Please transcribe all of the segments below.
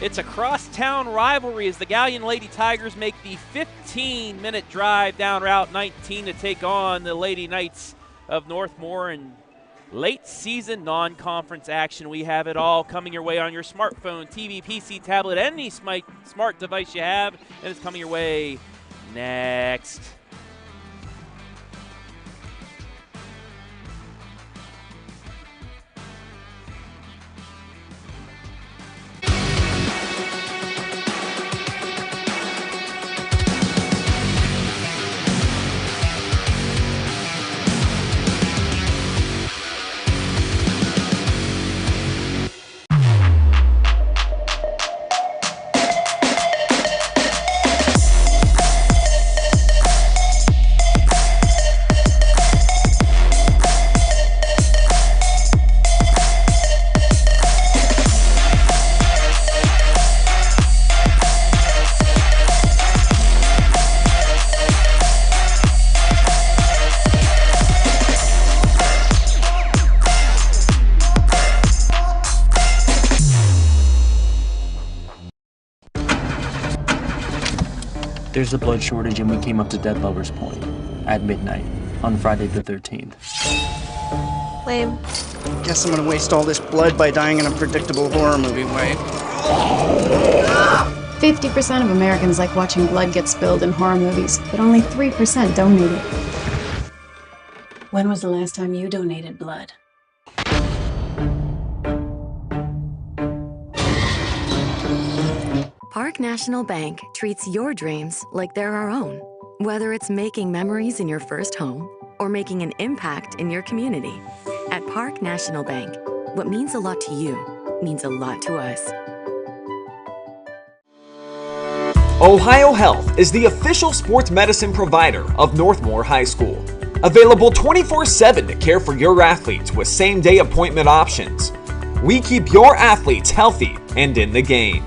It's a crosstown rivalry as the Galion Lady Tigers make the 15-minute drive down Route 19 to take on the Lady Knights of Northmor in late season non-conference action. We have it all coming your way on your smartphone, TV, PC, tablet, any smart device you have, and it's coming your way next. There's a blood shortage and we came up to Dead Lover's Point at midnight on Friday the 13th. Lame. Guess I'm gonna waste all this blood by dying in a predictable horror movie way. 50% of Americans like watching blood get spilled in horror movies, but only 3% donate it. When was the last time you donated blood? Park National Bank treats your dreams like they're our own. Whether it's making memories in your first home or making an impact in your community. At Park National Bank, what means a lot to you means a lot to us. Ohio Health is the official sports medicine provider of Northmor High School. Available 24/7 to care for your athletes with same-day appointment options. We keep your athletes healthy and in the game.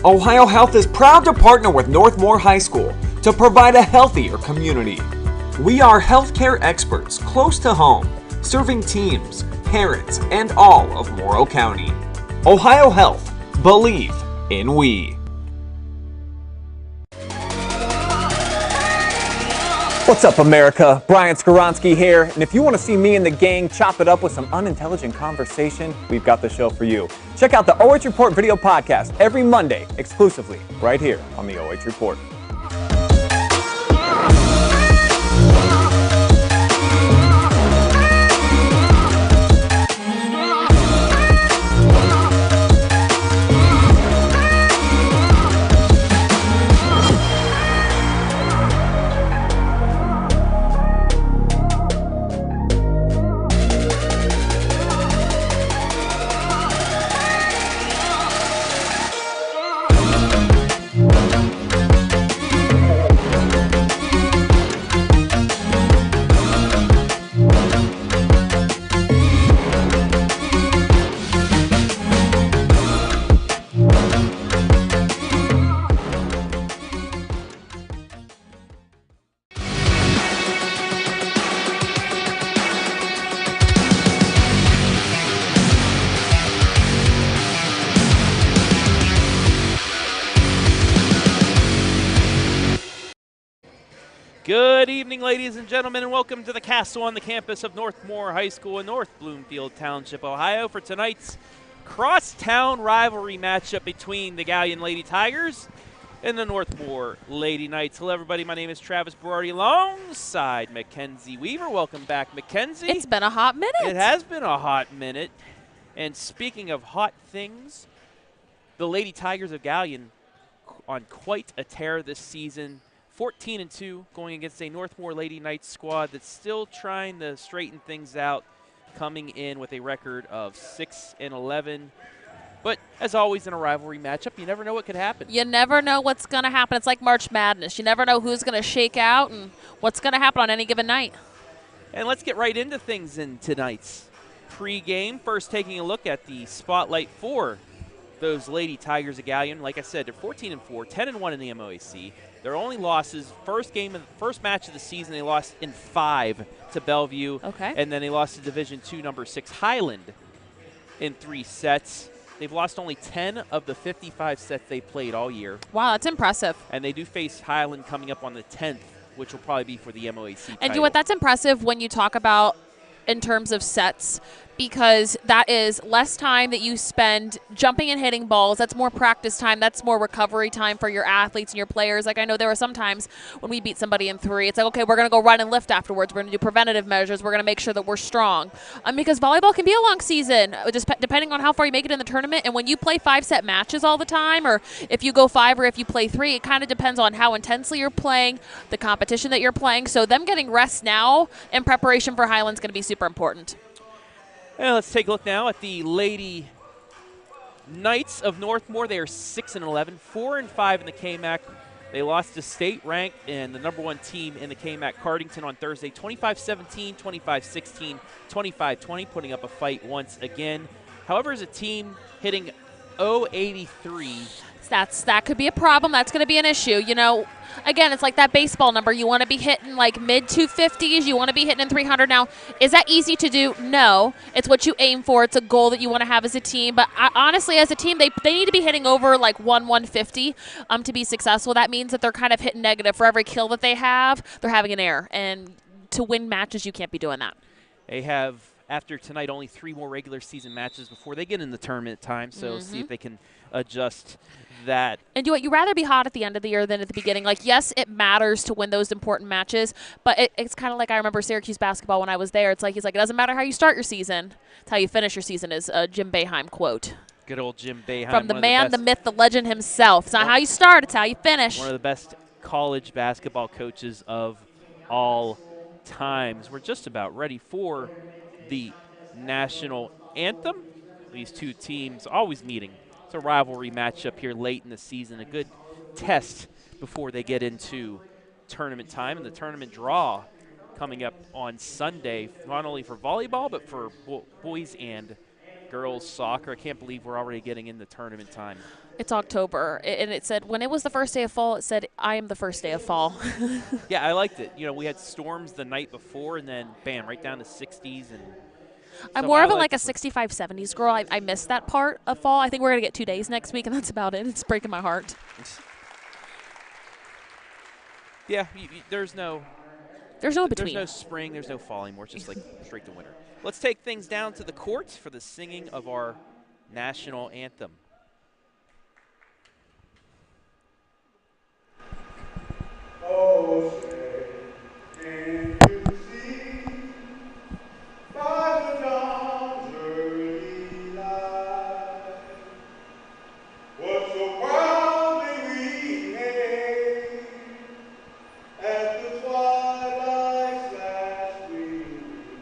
Ohio Health is proud to partner with Northmor High School to provide a healthier community. We are healthcare experts close to home, serving teams, parents, and all of Morrow County. Ohio Health, believe in we. What's up, America? Brian Skoronsky here, and if you want to see me and the gang chop it up with some unintelligent conversation, we've got the show for you. Check out the OH Report video podcast every Monday, exclusively right here on the OH Report. Good evening, ladies and gentlemen, and welcome to the castle on the campus of Northmor High School in North Bloomfield Township, Ohio, for tonight's crosstown rivalry matchup between the Galion Lady Tigers and the Northmor Lady Knights. Hello, everybody. My name is Travis Berardi alongside Mackenzie Weaver. Welcome back, Mackenzie. It's been a hot minute. It has been a hot minute. And speaking of hot things, the Lady Tigers of Galion on quite a tear this season. 14-2 going against a Northmor Lady Knights squad that's still trying to straighten things out, coming in with a record of 6-11. But as always in a rivalry matchup, you never know what could happen. You never know what's going to happen. It's like March Madness. You never know who's going to shake out and what's going to happen on any given night. And let's get right into things in tonight's pregame. First, taking a look at the spotlight for those Lady Tigers of Galion. Like I said, they're 14-4, 10-1 in the MOAC. Their only losses, first match of the season, they lost in 5 to Bellevue. Okay. And then they lost to Division II number 6 Highland in 3 sets. They've lost only 10 of the 55 sets they played all year. Wow, that's impressive. And they do face Highland coming up on the 10th, which will probably be for the MOAC title. And you know what? That's impressive when you talk about in terms of sets, because that is less time that you spend jumping and hitting balls. That's more practice time. That's more recovery time for your athletes and your players. Like, I know there were some times when we beat somebody in 3, it's like, okay, we're going to go run and lift afterwards. We're going to do preventative measures. We're going to make sure that we're strong. Because volleyball can be a long season, just depending on how far you make it in the tournament. And when you play 5-set matches all the time, or if you go 5 or if you play 3, it kind of depends on how intensely you're playing, the competition that you're playing. So them getting rest now in preparation for Highland's going to be super important. And let's take a look now at the Lady Knights of Northmor. They are 6-11, 4-5 in the KMAC. They lost to state ranked and the #1 team in the KMAC, Cardington, on Thursday, 25-17, 25-16, 25-20, putting up a fight once again. However, as a team hitting .083. That could be a problem. That's going to be an issue. You know, again, it's like that baseball number. You want to be hitting like mid-250s. You want to be hitting in 300. Now, is that easy to do? No. It's what you aim for. It's a goal that you want to have as a team. But honestly, as a team, they need to be hitting over like 150 to be successful. That means that they're kind of hitting negative. For every kill that they have, they're having an error. And to win matches, you can't be doing that. They have, after tonight, only 3 more regular season matches before they get in the tournament time. So see if they can adjust that. And do what you rather be hot at the end of the year than at the beginning. Like, yes, it matters to win those important matches, but it's kind of like I remember Syracuse basketball when I was there. It's like, he's like, it doesn't matter how you start your season, it's how you finish your season, is a Jim Boeheim quote. Good old Jim Boeheim. From the man, the myth, the legend himself. It's not how you start, it's how you finish. One of the best college basketball coaches of all times. We're just about ready for the national anthem. These two teams always meeting. It's a rivalry matchup here late in the season, a good test before they get into tournament time. And the tournament draw coming up on Sunday, not only for volleyball, but for boys and girls soccer. I can't believe we're already getting into tournament time. It's October, and it said, when it was the first day of fall, it said, I am the first day of fall. Yeah, I liked it. You know, we had storms the night before, and then, bam, right down to 60s. And I'm more of a 65, 70s girl. I missed that part of fall. I think we're going to get 2 days next week, and that's about it. It's breaking my heart. Yeah, there's no between. There's no spring, there's no fall anymore. It's just like straight to winter. Let's take things down to the courts for the singing of our national anthem. Oh, say, can you see by the dawn's early light what so proudly we hailed at the twilight's last gleam,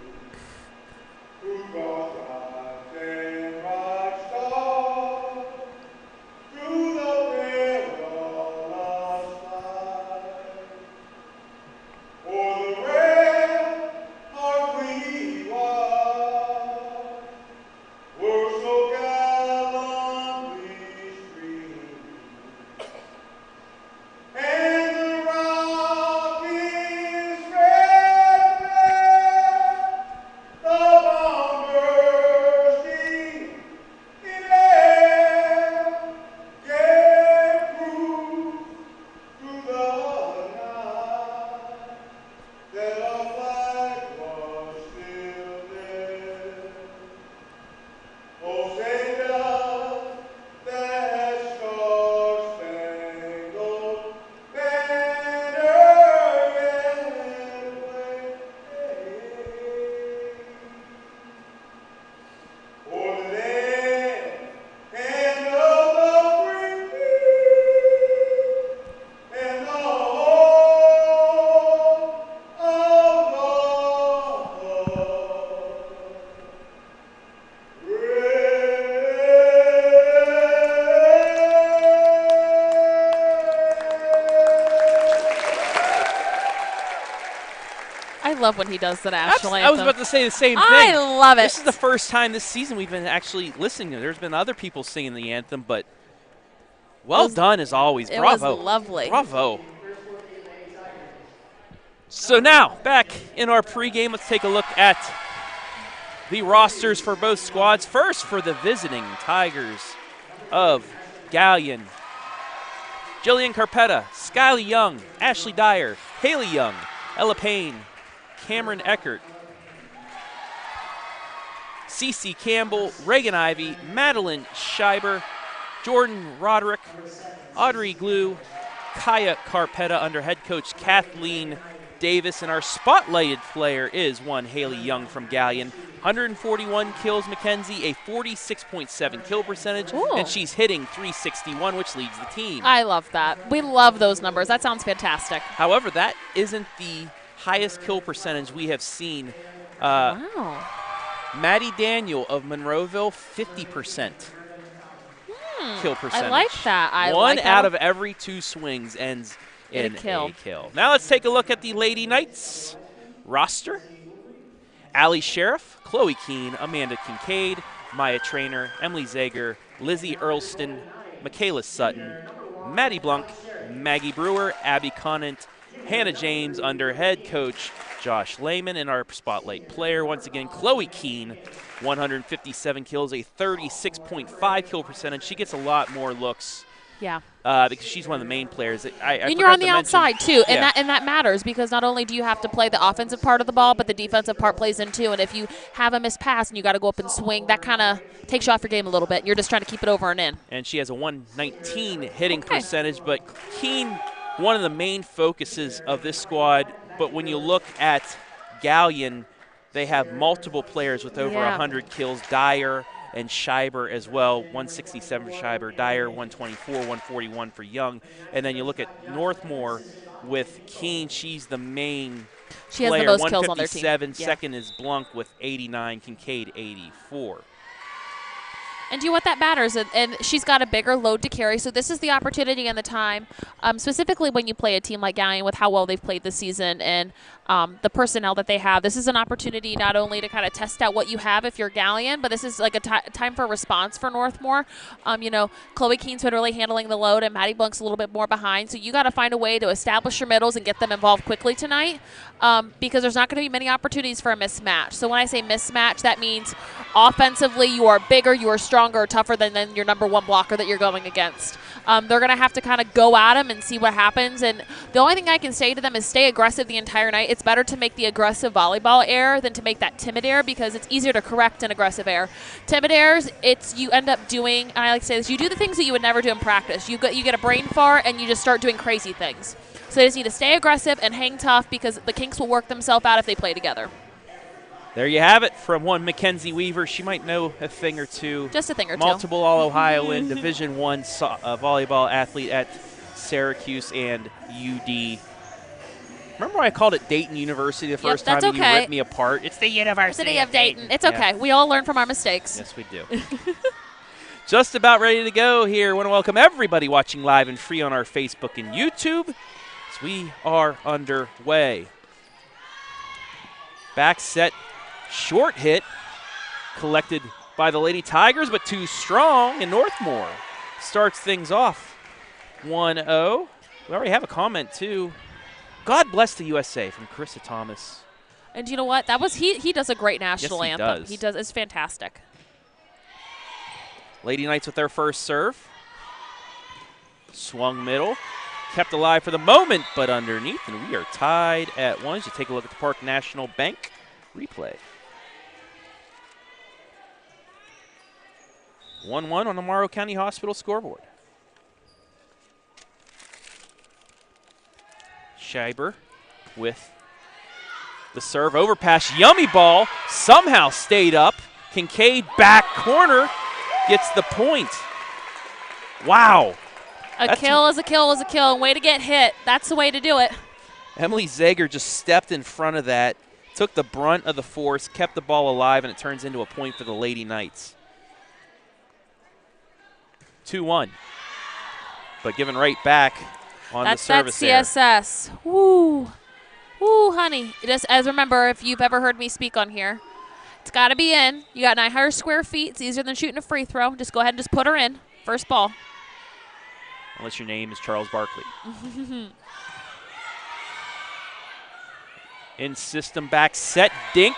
who brought light and bright star through the perilous fight? For the red heart we won were so gallantly streamed, and the rocket's red flare, the bomb bursting in air, gave proof through the night that our flag was still there. Oh, say does that star-spangled banner yet wave? For the land and of the free and the home of I love when he does the national anthem. I was about to say the same thing. I love it. This is the first time this season we've been actually listening to it. There's been other people singing the anthem, but well done as always. Bravo. It was lovely. Bravo. So now, back in our pregame, let's take a look at the rosters for both squads. First for the visiting Tigers of Galion. Jillian Carpetta, Skylie Young, Ashley Dyer, Haley Young, Ella Payne, Cameron Eckert, Cece Campbell, Reagan Ivey, Madelyn Schieber, Jordan Roderick, Audrey Glue, Kaya Carpetta under head coach Kathleen Davis. And our spotlighted player is one Haley Young from Galion. 141 kills, Mackenzie, a 46.7 kill percentage, Ooh. and she's hitting .361, which leads the team. I love that. We love those numbers. That sounds fantastic. However, that isn't the highest kill percentage we have seen. Wow. Maddie Daniel of Monroeville, 50% kill percentage. I like that. One out of every 2 swings ends in a kill. Now let's take a look at the Lady Knights roster. Allie Sheriff, Chloe Keene, Amanda Kincaid, Maya Trainer, Emily Zager, Lizzie Earlston, Michaela Sutton, Maddie Blunk, Maggie Brewer, Abby Conant, Hannah James under head coach Josh Lehman, and our spotlight player, once again, Chloe Keene, 157 kills, a 36.5 kill percentage. She gets a lot more looks. Yeah. Because she's one of the main players. And you're on the outside too, and that matters because not only do you have to play the offensive part of the ball, but the defensive part plays in too. And if you have a missed pass and you got to go up and swing, that kind of takes you off your game a little bit. You're just trying to keep it over and in. And she has a 119 hitting percentage, but Keene, one of the main focuses of this squad. But when you look at Galion, they have multiple players with over 100 kills. Dyer and Schieber as well, 167 for Schieber, Dyer 124, 141 for Young. And then you look at Northmor with Keene, she's the main she player, has the most kills on their team. 157, second is Blunk with 89, Kincaid 84. And do what that matters, and she's got a bigger load to carry, so this is the opportunity and the time, specifically when you play a team like Galion with how well they've played this season and the personnel that they have. This is an opportunity not only to kind of test out what you have if you're Galion, but this is like a time for response for Northmor. Chloe Keene's been really handling the load, and Maddie Blunk's a little bit more behind, so you got to find a way to establish your middles and get them involved quickly tonight because there's not going to be many opportunities for a mismatch. So when I say mismatch, that means offensively you are bigger, you are stronger, or tougher than your number one blocker that you're going against. They're going to have to kind of go at them and see what happens. And the only thing I can say to them is stay aggressive the entire night. It's better to make the aggressive volleyball error than to make that timid error because it's easier to correct an aggressive error. Timid errors, you end up doing, and I like to say this, you do the things that you would never do in practice. You get a brain fart and you just start doing crazy things. So they just need to stay aggressive and hang tough because the kinks will work themselves out if they play together. There you have it from one Mackenzie Weaver. She might know a thing or two. Just a thing or two. Multiple All-Ohioan Division I volleyball athlete at Syracuse and UD. Remember I called it Dayton University the first time and you ripped me apart? It's the University of Dayton. It's okay. We all learn from our mistakes. Yes, we do. Just about ready to go here. I want to welcome everybody watching live and free on our Facebook and YouTube as we are underway. Back set. Short hit collected by the Lady Tigers, but too strong, and Northmor starts things off 1-0. We already have a comment, too. God bless the USA from Carissa Thomas. And you know what? He does a great national anthem. Does. He does. It's fantastic. Lady Knights with their first serve. Swung middle. Kept alive for the moment, but underneath, and we are tied at 1. As you take a look at the Park National Bank replay. 1-1 on the Morrow County Hospital scoreboard. Schieber with the serve. Overpass. Yummy ball. Somehow stayed up. Kincaid back corner. Gets the point. Wow. A kill is a kill is a kill. And way to get hit. That's the way to do it. Emily Zager just stepped in front of that. Took the brunt of the force. Kept the ball alive. And it turns into a point for the Lady Knights. 2-1. But given right back on the service there. That's CSS. Woo. Woo, honey. Just as remember, if you've ever heard me speak on here, it's got to be in. You got 900 square feet. It's easier than shooting a free throw. Just go ahead and just put her in. First ball. Unless your name is Charles Barkley. In system back set. Dinked.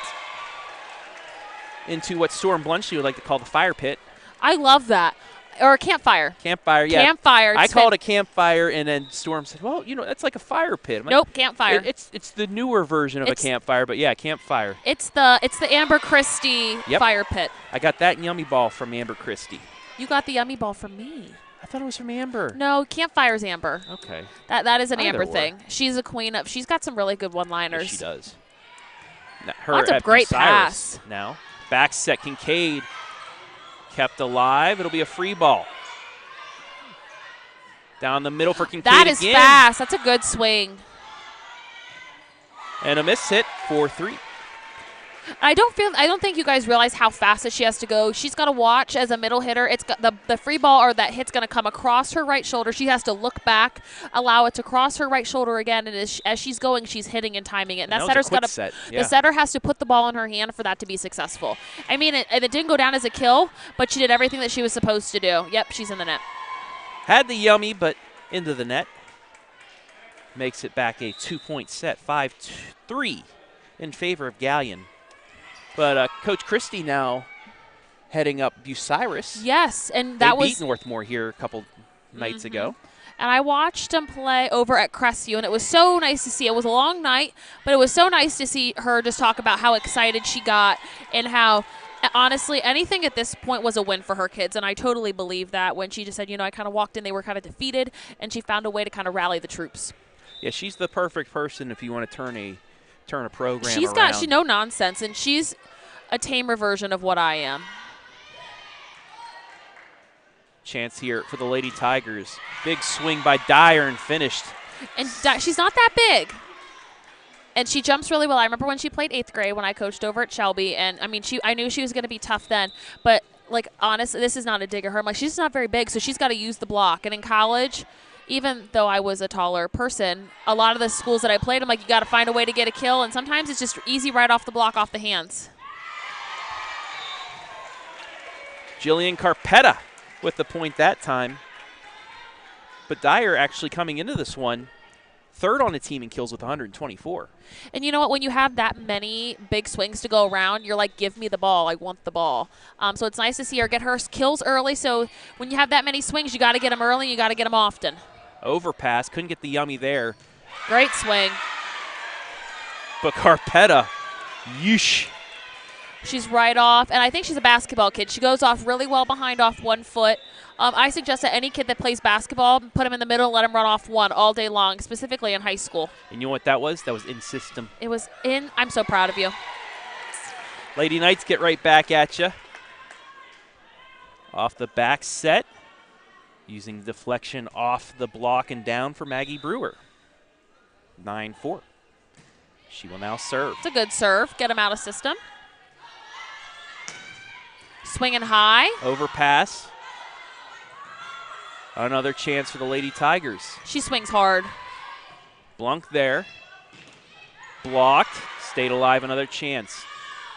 into what Storm Blunchley would like to call the fire pit. I love that. Or a campfire. Campfire, yeah. Campfire. I called it a campfire, and then Storm said, well, that's like a fire pit. I'm Nope, like, campfire. It's the newer version of a campfire, but yeah, campfire. It's the Amber Christie fire pit. I got that yummy ball from Amber Christie. You got the yummy ball from me. I thought it was from Amber. No, campfire's Amber. Okay. That is an Either Amber or. thing. She's a queen of. She's got some really good one-liners. Yes, she does. That's a great pass. Now, back set Kincaid kept alive. It'll be a free ball. Down the middle for Kincaid That is again. fast. That's a good swing. And a miss hit, 4-3. I don't think you guys realize how fast that she has to go. She's got to watch as a middle hitter. It's got the free ball or that hit's going to come across her right shoulder. She has to look back, allow it to cross her right shoulder again, and as she's going, she's hitting and timing it. And that setter's got to. Yeah. The setter has to put the ball in her hand for that to be successful. I mean, it didn't go down as a kill, but she did everything that she was supposed to do. Yep, she's in the net. Had the yummy, but into the net. Makes it back a 2-point set, 5-3 in favor of Galion. But Coach Christie now heading up Bucyrus. Yes, and they beat Northmor here a couple nights ago. And I watched them play over at Crestview, and it was so nice to see. It was a long night, but it was so nice to see her just talk about how excited she got and how, honestly, anything at this point was a win for her kids. And I totally believe that when she just said, I kind of walked in, they were kind of defeated, and she found a way to kind of rally the troops. Yeah, she's the perfect person if you want to turn a program She's around. She's no nonsense, and she's a tamer version of what I am. Chance here for the Lady Tigers. Big swing by Dyer and finished. And she's not that big. And she jumps really well. I remember when she played 8th grade when I coached over at Shelby, and I mean, I knew she was going to be tough then, but like honestly, this is not a dig at her. I'm like, she's not very big, so she's got to use the block. And in college, even though I was a taller person, a lot of the schools that I played, I'm like, you got to find a way to get a kill, and sometimes it's just easy right off the block, off the hands. Jillian Carpetta with the point that time. But Dyer actually coming into this one, third on the team in kills with 124. And you know what? When you have that many big swings to go around, you're like, give me the ball. I want the ball. So it's nice to see her get her kills early. So when you have that many swings, you got to get them early. You got to get them often. Overpass. Couldn't get the yummy there. Great swing. But Carpetta, yeesh. She's right off, and I think she's a basketball kid. She goes off really well behind off 1 foot. I suggest that any kid that plays basketball, put him in the middle and let him run off one all day long, specifically in high school. And you know what that was? That was in system. It was in. I'm so proud of you. Lady Knights get right back at you. Off the back set. Using deflection off the block and down for Maggie Brewer. 9-4. She will now serve. It's a good serve. Get him out of system. Swinging high. Overpass. Another chance for the Lady Tigers. She swings hard. Blunk there. Blocked. Stayed alive. Another chance.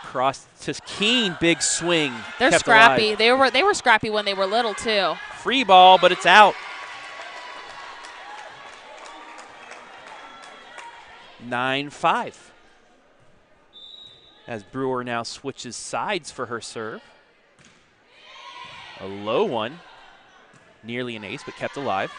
Cross to Keene. Big swing. They're kept scrappy. alive. They were scrappy when they were little too. Free ball, but it's out. 9-5. As Brewer now switches sides for her serve. A low one. Nearly an ace, but kept alive.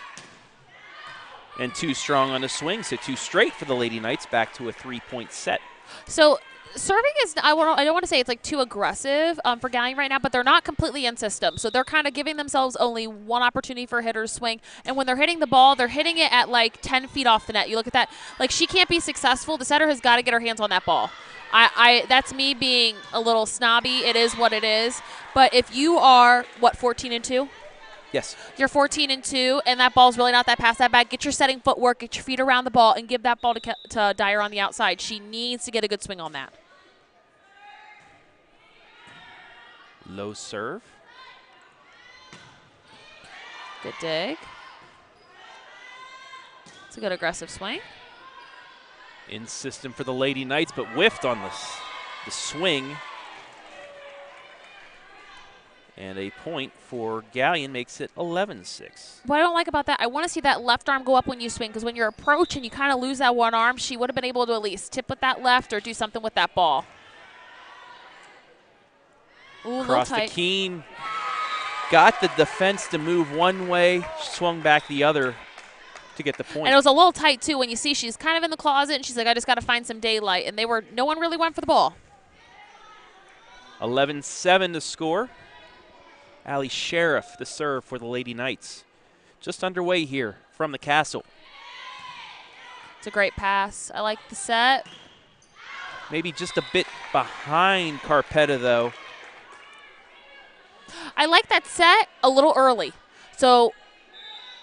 And too strong on the swing, so 2 straight for the Lady Knights, back to a 3-point set. So serving is, I don't want to say it's like too aggressive for Galion right now, but they're not completely in system. So they're kind of giving themselves only one opportunity for a hitter to swing. And when they're hitting the ball, they're hitting it at like 10 feet off the net. You look at that, like she can't be successful. The setter has got to get her hands on that ball. That's me being a little snobby. It is what it is. But if you are, 14-2? Yes. You're 14-2, and that ball's really not that past that bad. Get your setting footwork, get your feet around the ball, and give that ball to Dyer on the outside. She needs to get a good swing on that. Low serve. Good dig. It's a good aggressive swing. In system for the Lady Knights, but whiffed on the swing. And a point for Galion makes it 11-6. What I don't like about that, I want to see that left arm go up when you swing, because when you're approaching, you kind of lose that one arm. She would have been able to at least tip with that left or do something with that ball. Ooh, Across the tight. Keene. Got the defense to move one way, swung back the other to get the point. And it was a little tight, too, when you see she's kind of in the closet, and she's like, I just got to find some daylight. And no one really went for the ball. 11-7 to score. Allie Sheriff, the serve for the Lady Knights. Just underway here from the castle. It's a great pass. I like the set. Maybe just a bit behind Carpetta, though. I like that set a little early. So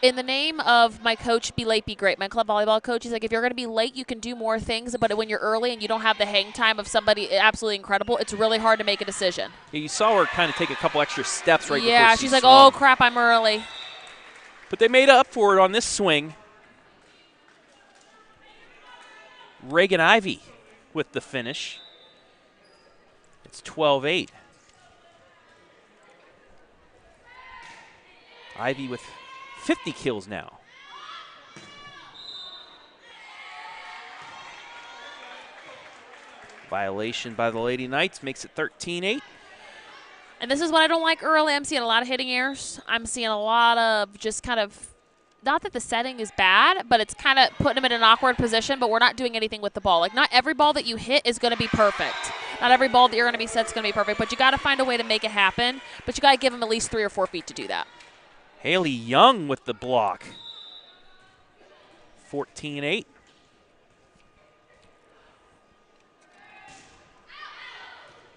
in the name of my coach, Be Late, Be Great, my club volleyball coach, he's like, if you're going to be late, you can do more things. But when you're early and you don't have the hang time of somebody absolutely incredible, it's really hard to make a decision. Yeah, you saw her kind of take a couple extra steps right before Yeah, she she's like, swung. oh, crap, I'm early. But they made up for it on this swing. Reagan Ivy with the finish. It's 12-8. Ivy with 50 kills now. Violation by the Lady Knights makes it 13-8. And this is what I don't like early. I'm seeing a lot of hitting errors. I'm seeing a lot of just kind of, not that the setting is bad, but it's kind of putting them in an awkward position, but we're not doing anything with the ball. Like, not every ball that you hit is going to be perfect. Not every ball that you're going to be set is going to be perfect, but you got to find a way to make it happen. But you got to give them at least 3 or 4 feet to do that. Haley Young with the block. 14-8.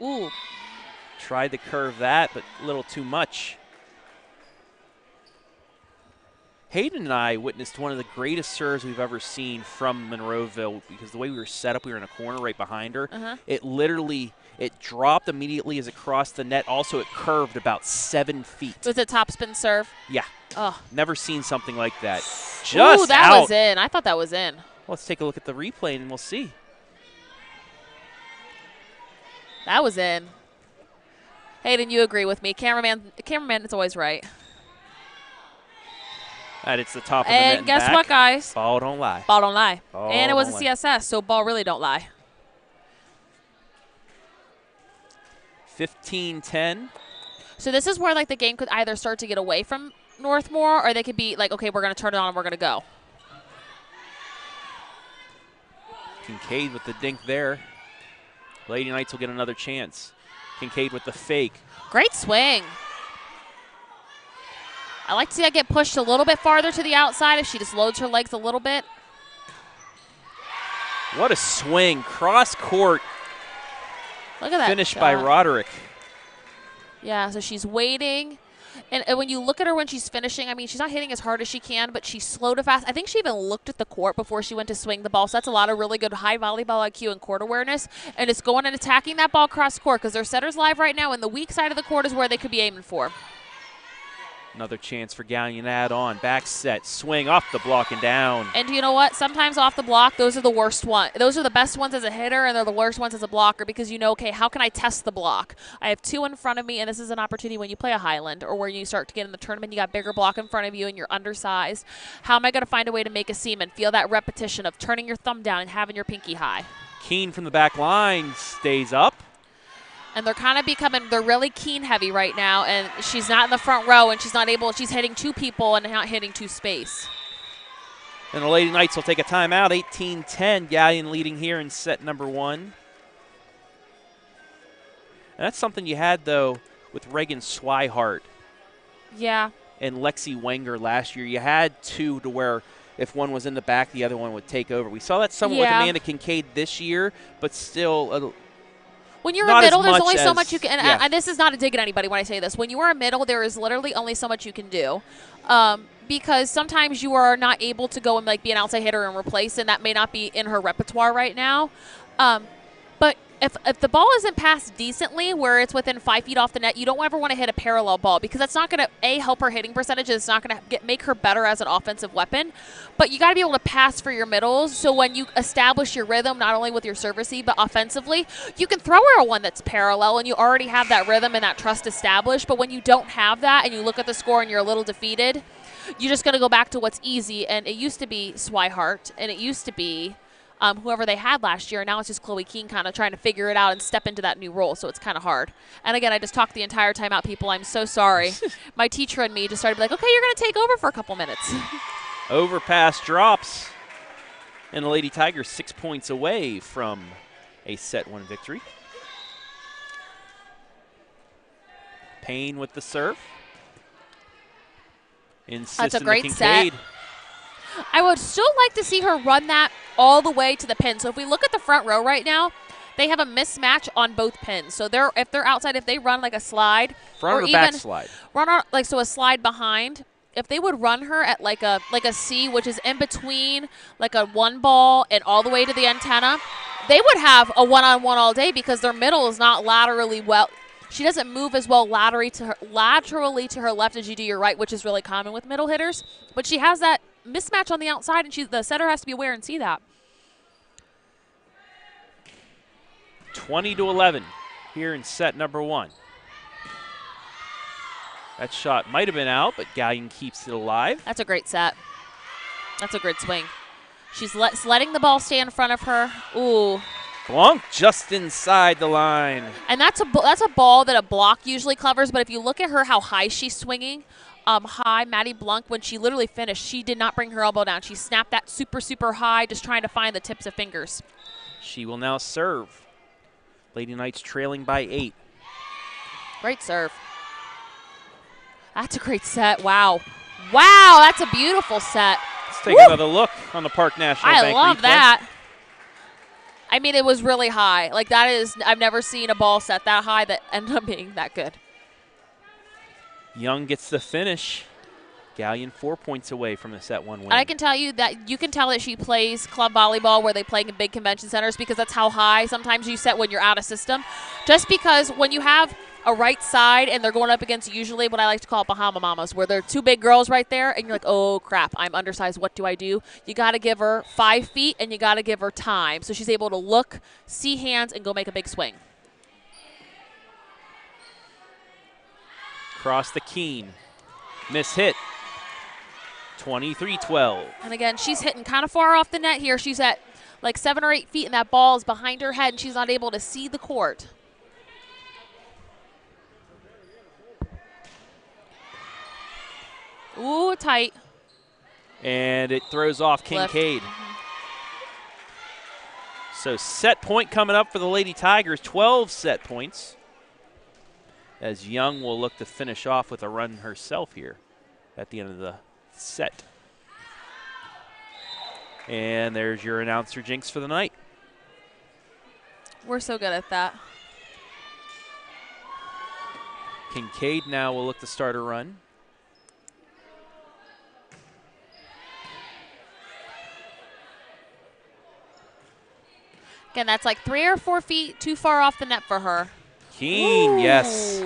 Ooh. Tried to curve that, but a little too much. Hayden and I witnessed one of the greatest serves we've ever seen from Monroeville because the way we were set up, we were in a corner right behind her. It literally, it dropped immediately as it crossed the net. Also, it curved about 7 feet. Was it topspin serve? Yeah. Oh. Never seen something like that. Just Ooh, that out. was in. I thought that was in. Let's take a look at the replay and we'll see. That was in. Hayden, you agree with me. Cameraman is always right. And it's the top of the net And guess back. what, guys? Ball don't lie. Ball don't lie. Ball And it was a don't lie. CSS, so ball really don't lie. 15-10. So this is where like the game could either start to get away from Northmor, or they could be like, okay, we're going to turn it on and we're going to go. Kincaid with the dink there. Lady Knights will get another chance. Kincaid with the fake. Great swing. I like to see that get pushed a little bit farther to the outside if she just loads her legs a little bit. What a swing. Cross court. Look at that Finished shot. by Roderick. Yeah, so she's waiting. And when you look at her when she's finishing, I mean, she's not hitting as hard as she can, but she's slow to fast. I think she even looked at the court before she went to swing the ball. So that's a lot of really good high volleyball IQ and court awareness. And it's going and attacking that ball cross court because their setter's live right now, and the weak side of the court is where they could be aiming for. Another chance for Galion add on. Back set. Swing off the block and down. And you know what? Sometimes off the block, those are the worst ones. Those are the best ones as a hitter, and they're the worst ones as a blocker because you know, okay, how can I test the block? I have 2 in front of me, and this is an opportunity when you play a Highland or where you start to get in the tournament, you got bigger block in front of you and you're undersized. How am I going to find a way to make a seam and feel that repetition of turning your thumb down and having your pinky high? Keene from the back line stays up. And they're kind of becoming, they're really Keene heavy right now, and she's not in the front row, and she's not able, she's hitting 2 people and not hitting 2 space. And the Lady Knights will take a timeout. 18-10. Galion leading here in set number 1. And that's something you had, though, with Reagan Swihart. Yeah. And Lexi Wenger last year. You had 2 to where if one was in the back, the other one would take over. We saw that somewhat with Amanda Kincaid this year, but still when you're a middle, there's only so as, much you can. And this is not a dig at anybody when I say this. When you are a middle, there is literally only so much you can do, because sometimes you are not able to go and like be an outside hitter and replace, and that may not be in her repertoire right now. But if the ball isn't passed decently, where it's within 5 feet off the net, you don't ever want to hit a parallel ball because that's not going to help her hitting percentage. It's not going to make her better as an offensive weapon. But you got to be able to pass for your middles. So when you establish your rhythm, not only with your service, but offensively, you can throw her a one that's parallel, and you already have that rhythm and that trust established. But when you don't have that, and you look at the score and you're a little defeated, you're just going to go back to what's easy. And it used to be Swihart, and it used to be whoever they had last year. And now it's just Chloe Keene kind of trying to figure it out and step into that new role. So it's kind of hard. And again, I just talked the entire time out, people. I'm so sorry. My teacher and me just started to be like, okay, you're going to take over for a couple minutes. Overpass drops. And the Lady Tigers 6 points away from a set 1 victory. Payne with the serve. That's a great Kincaid. set. I would still like to see her run that all the way to the pin. So if we look at the front row right now, they have a mismatch on both pins. So if they're outside, if they run like a slide, Front or back slide? Run on, like so a slide behind. If they would run her at like a C, which is in between like a 1 ball and all the way to the antenna, they would have a 1-on-1 all day because their middle is not laterally well. She doesn't move as well laterally to her left as you do your right, which is really common with middle hitters. But she has that mismatch on the outside, and the setter has to be aware and see that. 20-11 here in set number 1. That shot might have been out, but Galion keeps it alive. That's a great set. That's a great swing. She's letting the ball stay in front of her. Ooh. Blanc just inside the line. And that's a ball that a block usually covers, but if you look at her, how high she's swinging, high, Maddie Blanc, when she literally finished, she did not bring her elbow down. She snapped that super, super high, just trying to find the tips of fingers. She will now serve. Lady Knights trailing by 8. Great serve. That's a great set. Wow. Wow, that's a beautiful set. Let's take another look on the Park National Bank I love replay. that. I mean, it was really high. Like, that is, I've never seen a ball set that high that ended up being that good. Young gets the finish. Galion 4 points away from the set 1 win. And I can tell you that you can tell that she plays club volleyball where they play in big convention centers because that's how high sometimes you set when you're out of system. Just because when you have a right side and they're going up against usually what I like to call Bahama Mamas, where they're 2 big girls right there and you're like, oh crap, I'm undersized, what do I do? You got to give her 5 feet and you got to give her time so she's able to look, see hands, and go make a big swing. Cross the Keene. Miss hit. 23-12. And again, she's hitting kind of far off the net here. She's at like 7 or 8 feet and that ball is behind her head and she's not able to see the court. Ooh, tight. And it throws off Kincaid. So set point coming up for the Lady Tigers, 12 set points. As Young will look to finish off with a run herself here at the end of the set. And there's your announcer jinx for the night. We're so good at that. Kincaid now will look to start a run. Again, that's like 3 or 4 feet too far off the net for her. Keene, Ooh. yes.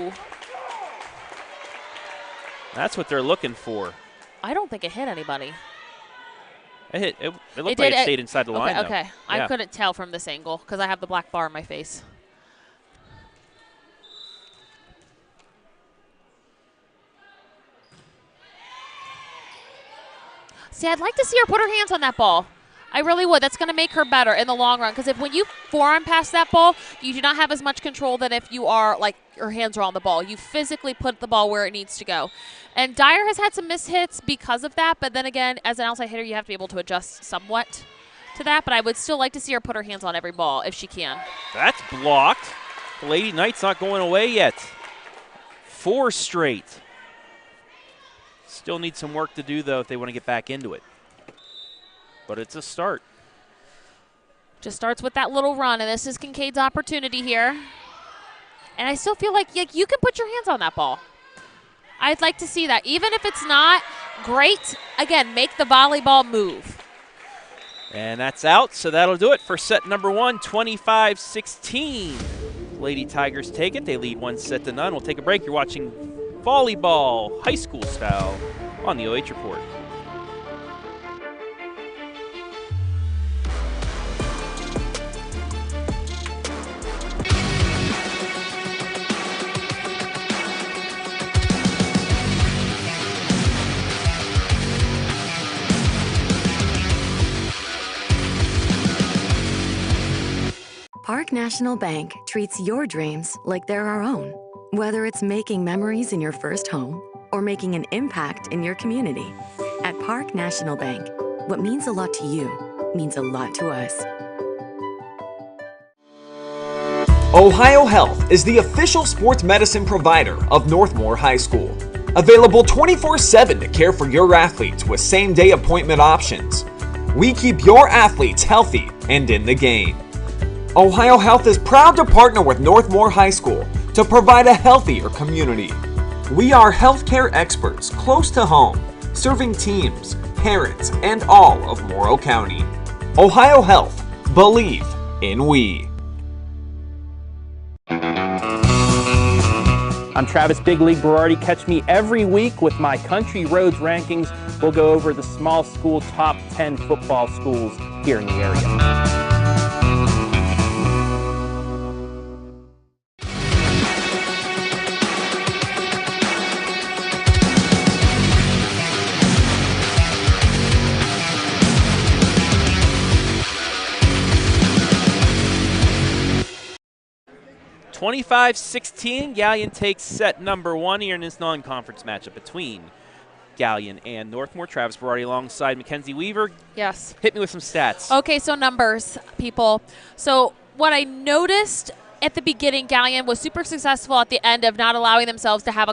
That's what they're looking for. I don't think it hit anybody. It looked like it stayed inside the line, though. Okay, Yeah. I couldn't tell from this angle because I have the black bar in my face. See, I'd like to see her put her hands on that ball. I really would. That's going to make her better in the long run because when you forearm pass that ball, you do not have as much control than if you are like your hands are on the ball. You physically put the ball where it needs to go. And Dyer has had some missed hits because of that, but then again, as an outside hitter, you have to be able to adjust somewhat to that, but I would still like to see her put her hands on every ball if she can. That's blocked. The Lady Knights not going away yet. 4 straight. Still need some work to do, though, if they want to get back into it. But it's a start. Just starts with that little run, and this is Kincaid's opportunity here. And I still feel like you can put your hands on that ball. I'd like to see that. Even if it's not great, again, make the volleyball move. And that's out, so that'll do it for set number 1, 25-16. Lady Tigers take it. They lead 1-0. We'll take a break. You're watching volleyball high school style on the OH Report. Park National Bank treats your dreams like they're our own. Whether it's making memories in your first home or making an impact in your community. At Park National Bank, what means a lot to you means a lot to us. Ohio Health is the official sports medicine provider of Northmor High School. Available 24/7 to care for your athletes with same-day appointment options. We keep your athletes healthy and in the game. Ohio Health is proud to partner with Northmor High School to provide a healthier community. We are healthcare experts close to home, serving teams, parents, and all of Morrow County. Ohio Health. Believe in we. I'm Travis Big League Berardi. Catch me every week with my Country Roads rankings. We'll go over the small school top 10 football schools here in the area. 25-16, Galion takes set number 1 here in this non-conference matchup between Galion and Northmor. Travis Berardi alongside Mackenzie Weaver. Yes. Hit me with some stats. Okay, so numbers, people. So what I noticed at the beginning, Galion was super successful at the end of not allowing themselves to have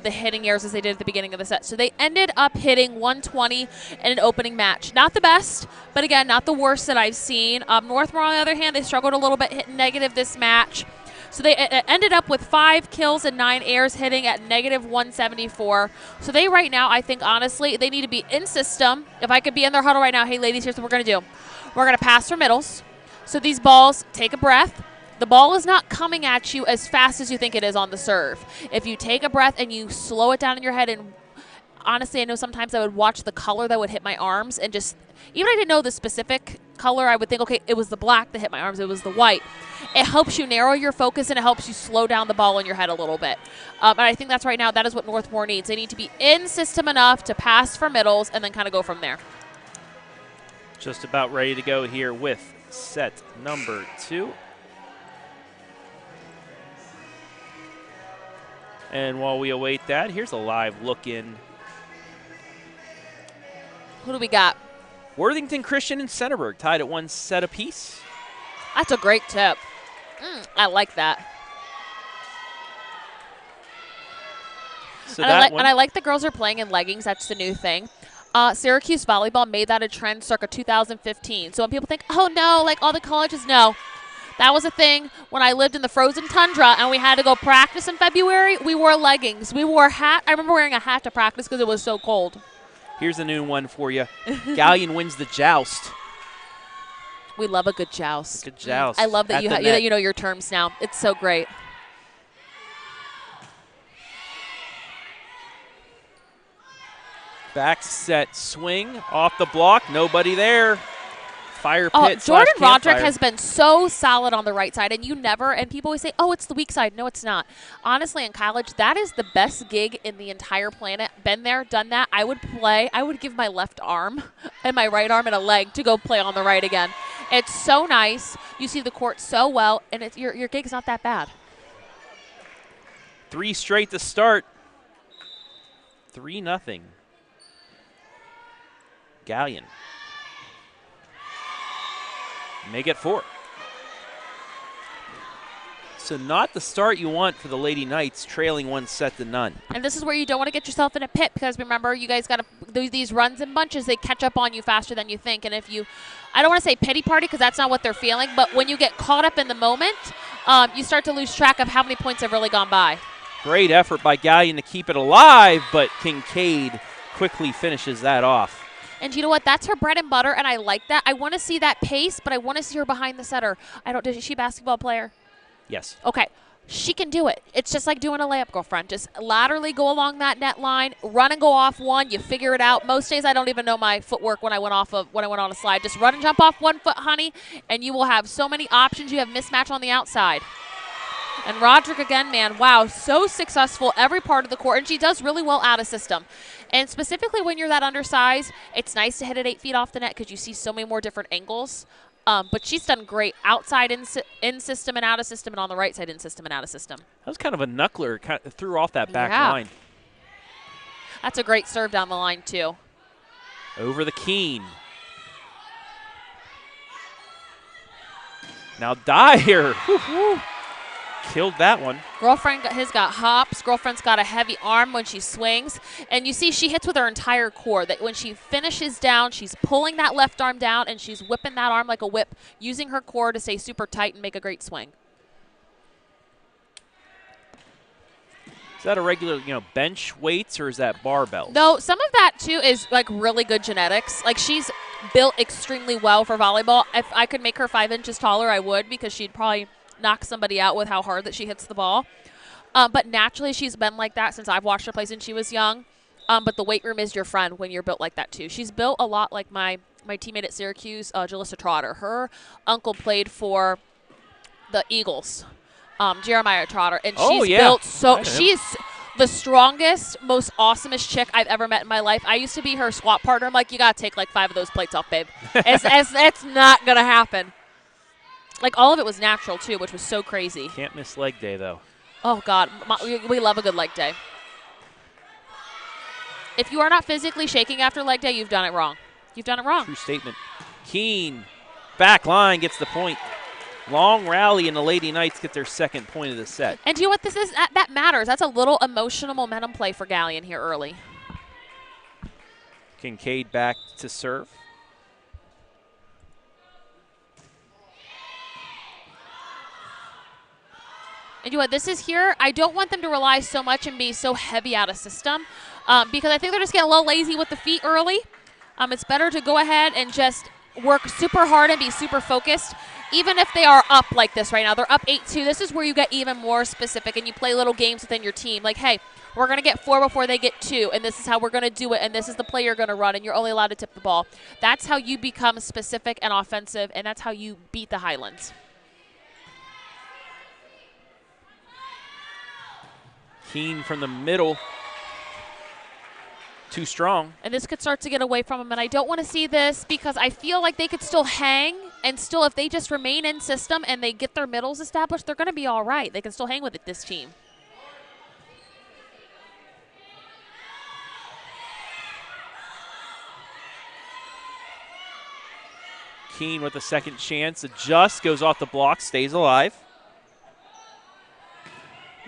the hitting errors as they did at the beginning of the set. So they ended up hitting 120 in an opening match. Not the best, but again, not the worst that I've seen. Northmor, on the other hand, they struggled a little bit hitting negative this match. So they ended up with 5 kills and 9 airs, hitting at -174. So they right now, I think, honestly, they need to be in system. If I could be in their huddle right now, hey, ladies, here's what we're going to do. We're going to pass for middles. So these balls, take a breath. The ball is not coming at you as fast as you think it is on the serve. If you take a breath and you slow it down in your head, and honestly, I know sometimes I would watch the color that would hit my arms and just, even if I didn't know the specific color, I would think, okay, it was the black that hit my arms, it was the white. It helps you narrow your focus and it helps you slow down the ball in your head a little bit. And I think that's right now, that is what Northmor needs. They need to be in system enough to pass for middles and then kind of go from there. Just about ready to go here with set number 2. And while we await that, here's a live look in. Who do we got? Worthington Christian and Centerburg tied at 1 set apiece. That's a great tip. I like that. So and I like the girls are playing in leggings. That's the new thing. Syracuse Volleyball made that a trend circa 2015. So when people think, oh, no, like all the colleges, no. That was a thing when I lived in the frozen tundra and we had to go practice in February. We wore leggings. We wore a hat. I remember wearing a hat to practice because it was so cold. Here's a new one for you. Galion wins the joust. We love a good joust. Good joust. I love that you know your terms now. It's so great. Back set swing off the block. Nobody there. Fire pit. Jordan Roderick has been so solid on the right side, and people always say, oh, it's the weak side. No, it's not. Honestly, in college, that is the best gig in the entire planet. Been there, done that. I would play. I would give my left arm and my right arm and a leg to go play on the right again. It's so nice. You see the court so well, and your gig is not that bad. 3 straight to start. 3-0. Galion. Make it 4. So not the start you want for the Lady Knights, trailing 1 set to none. And this is where you don't want to get yourself in a pit because remember, you guys got to do these runs in bunches. They catch up on you faster than you think. And if you, I don't want to say pity party because that's not what they're feeling, but when you get caught up in the moment, you start to lose track of how many points have really gone by. Great effort by Galion to keep it alive, but Kincaid quickly finishes that off. And you know what? That's her bread and butter, and I like that. I want to see that pace, but I want to see her behind the setter. Is she a basketball player? Yes. Okay. She can do it. It's just like doing a layup, girlfriend. Just laterally go along that net line, run and go off one. You figure it out. Most days I don't even know my footwork when I went on a slide. Just run and jump off 1 foot, honey, and you will have so many options. You have mismatch on the outside. And Roderick again, man, wow, so successful every part of the court. And she does really well out of system. And specifically when you're that undersized, it's nice to hit it 8 feet off the net because you see so many more different angles. But she's done great outside in system and out of system, and on the right side in system and out of system. That was kind of a knuckler. Kind of threw off that back Yeah. line. That's a great serve down the line, too. Over the Keen. Now Dyer. Killed that one. Girlfriend has got hops. Girlfriend's got a heavy arm when she swings. And you see she hits with her entire core. That when she finishes down, she's pulling that left arm down, and she's whipping that arm like a whip, using her core to stay super tight and make a great swing. Is that a regular, bench weights, or is that barbell? No, some of that, too, is, like, really good genetics. Like, she's built extremely well for volleyball. If I could make her 5 inches taller, I would, because she'd probably knock somebody out with how hard that she hits the ball. But naturally, she's been like that since I've watched her play since she was young. But the weight room is your friend when you're built like that, too. She's built a lot like my teammate at Syracuse, Jalissa Trotter. Her uncle played for the Eagles, Jeremiah Trotter. And she's built so – she's the strongest, most awesomest chick I've ever met in my life. I used to be her squat partner. I'm like, you got to take like 5 of those plates off, babe. It's not going to happen. Like, all of it was natural, too, which was so crazy. Can't miss leg day, though. Oh, God. We love a good leg day. If you are not physically shaking after leg day, you've done it wrong. You've done it wrong. True statement. Keen, back line, gets the point. Long rally, and the Lady Knights get their second point of the set. And do you know what this is? That matters. That's a little emotional momentum play for Galion here early. Kincaid back to serve. And you know what this is here? I don't want them to rely so much and be so heavy out of system because I think they're just getting a little lazy with the feet early. It's better to go ahead and just work super hard and be super focused, even if they are up like this right now. They're up 8-2. This is where you get even more specific and you play little games within your team. Like, hey, we're going to get 4 before they get 2, and this is how we're going to do it, and this is the play you're going to run, and you're only allowed to tip the ball. That's how you become specific and offensive, and that's how you beat the Highlands. Keen from the middle. Too strong. And this could start to get away from them, and I don't want to see this because I feel like they could still hang, and still if they just remain in system and they get their middles established, they're going to be all right. They can still hang with it, this team. Keen with a second chance. Adjusts, goes off the block, stays alive.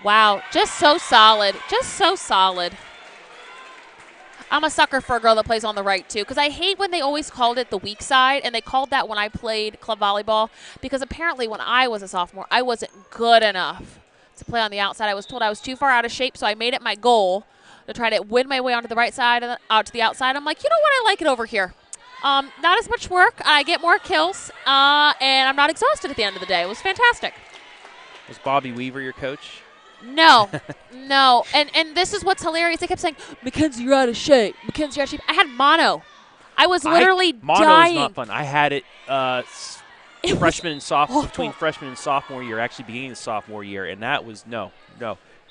Wow, just so solid. Just so solid. I'm a sucker for a girl that plays on the right, too, because I hate when they always called it the weak side, and they called that when I played club volleyball, because apparently when I was a sophomore, I wasn't good enough to play on the outside. I was told I was too far out of shape, so I made it my goal to try to win my way onto the right side and out to the outside. I'm like, you know what? I like it over here. Not as much work. I get more kills, and I'm not exhausted at the end of the day. It was fantastic. Was Bobby Weaver your coach? No, no. And this is what's hilarious. They kept saying, Mackenzie, you're out of shape. Mackenzie, you're out of shape. I had mono. I was literally Mono's dying. not fun. I had it, freshman and sophomore, between freshman and sophomore year, actually beginning of sophomore year, and that was no.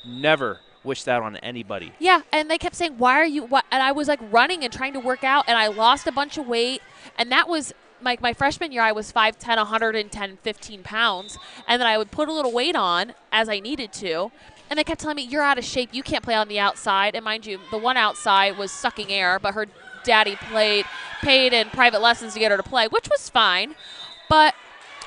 Never wish that on anybody. Yeah, and they kept saying, why are you, what? And I was like running and trying to work out, and I lost a bunch of weight, and that was my freshman year. I was 5'10", 110, 15 pounds, and then I would put a little weight on as I needed to, and they kept telling me, you're out of shape, you can't play on the outside. And mind you, the one outside was sucking air, but her daddy paid in private lessons to get her to play, which was fine, but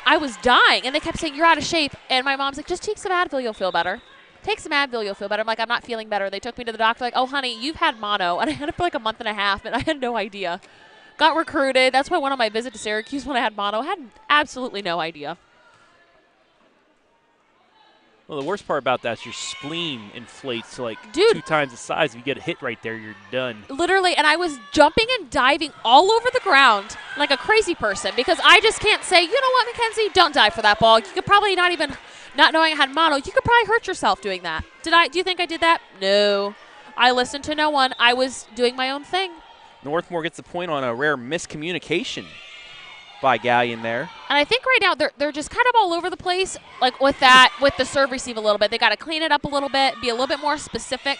I was dying, and they kept saying, you're out of shape, and my mom's like, just take some Advil, you'll feel better. Take some Advil, you'll feel better. I'm like, I'm not feeling better. They took me to the doctor, like, oh, honey, you've had mono. And I had it for like a month and a half, and I had no idea. Got recruited. That's why I went on my visit to Syracuse when I had mono. I had absolutely no idea. Well, the worst part about that is your spleen inflates to like 2 Dude. times the size. If you get a hit right there, you're done. Literally, and I was jumping and diving all over the ground like a crazy person because I just can't say, you know what, Mackenzie, don't dive for that ball. You could probably not knowing I had mono, you could probably hurt yourself doing that. Do you think I did that? No. I listened to no one. I was doing my own thing. Northmor gets the point on a rare miscommunication by Galion there. And I think right now they're just kind of all over the place, like with the serve receive a little bit. They got to clean it up a little bit, be a little bit more specific.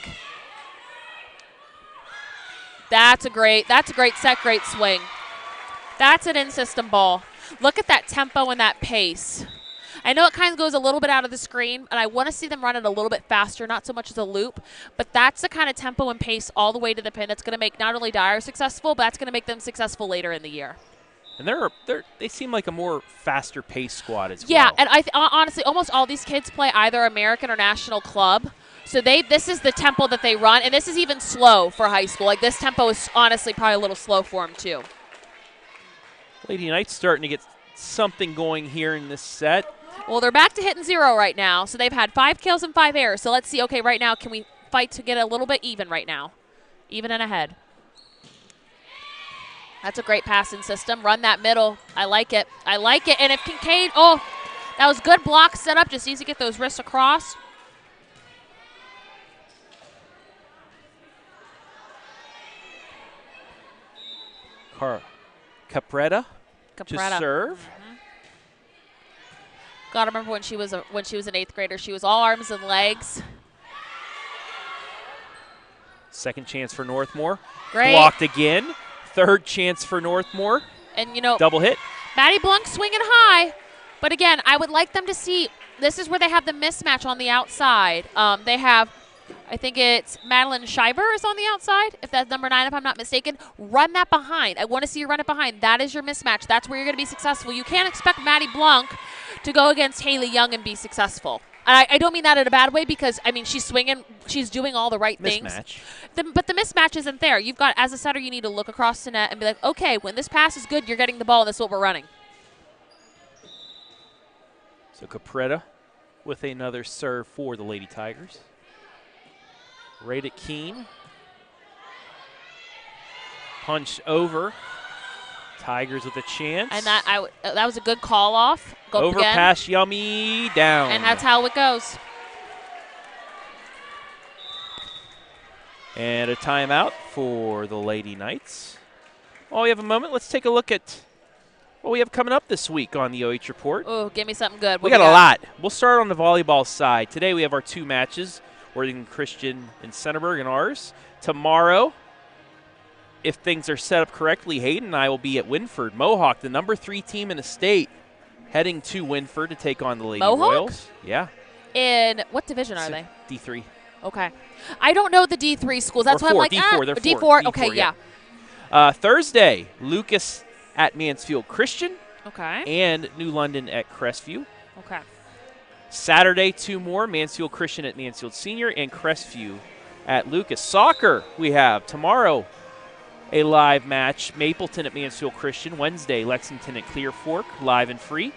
That's a great set, great swing. That's an in-system ball. Look at that tempo and that pace. I know it kind of goes a little bit out of the screen, and I want to see them run it a little bit faster, not so much as a loop, but that's the kind of tempo and pace all the way to the pin that's going to make not only Dyer successful, but that's going to make them successful later in the year. And they seem like a more faster paced squad as well. Yeah, and honestly, almost all these kids play either American or national club. So this is the tempo that they run, and this is even slow for high school. Like, this tempo is honestly probably a little slow for them, too. Lady Knights starting to get something going here in this set. Well, they're back to hitting 0 right now, so they've had 5 kills and 5 errors. So let's see, okay, right now, can we fight to get a little bit even right now? Even and ahead. That's a great passing system. Run that middle. I like it. I like it. And if Kincaid, that was good block set up. Just needs to get those wrists across. Capretta to serve. Mm-hmm. Gotta remember when she was an 8th grader, she was all arms and legs. Second chance for Northmor. Great. Blocked again. Third chance for Northmor. And double hit. Maddie Blunk swinging high. But again, I would like them to see, this is where they have the mismatch on the outside. They have, I think it's Madelyn Schieber is on the outside, if that's number 9, if I'm not mistaken. Run that behind. I want to see you run it behind. That is your mismatch. That's where you're going to be successful. You can't expect Maddie Blunk to go against Haley Young and be successful. And I don't mean that in a bad way because, I mean, she's swinging. She's doing all the right things. But the mismatch isn't there. You've got, as a setter, you need to look across the net and be like, okay, when this pass is good, you're getting the ball, and this is what we're running. So Capretta with another serve for the Lady Tigers. Right at Keene. Punch over. Tigers with a chance. And that was a good call off. Go Overpass, Yummy, down. And that's how it goes. And a timeout for the Lady Knights. While we have a moment, let's take a look at what we have coming up this week on the OH Report. Oh, give me something good. We got a lot. We'll start on the volleyball side. Today we have our 2 matches, Worthington Christian and Centerburg, and ours. Tomorrow, if things are set up correctly, Hayden and I will be at Winford. Mohawk, the number 3 team in the state, heading to Winford to take on the Lady Royals. Yeah. In what division are they? D3. Okay. I don't know the D3 schools. That's why I'm like, D4. They're D4. Okay, yeah. Thursday, Lucas at Mansfield Christian. Okay. And New London at Crestview. Okay. Saturday, 2 more, Mansfield Christian at Mansfield Senior and Crestview at Lucas. Soccer we have tomorrow. A live match, Mapleton at Mansfield Christian. Wednesday, Lexington at Clear Fork, live and free.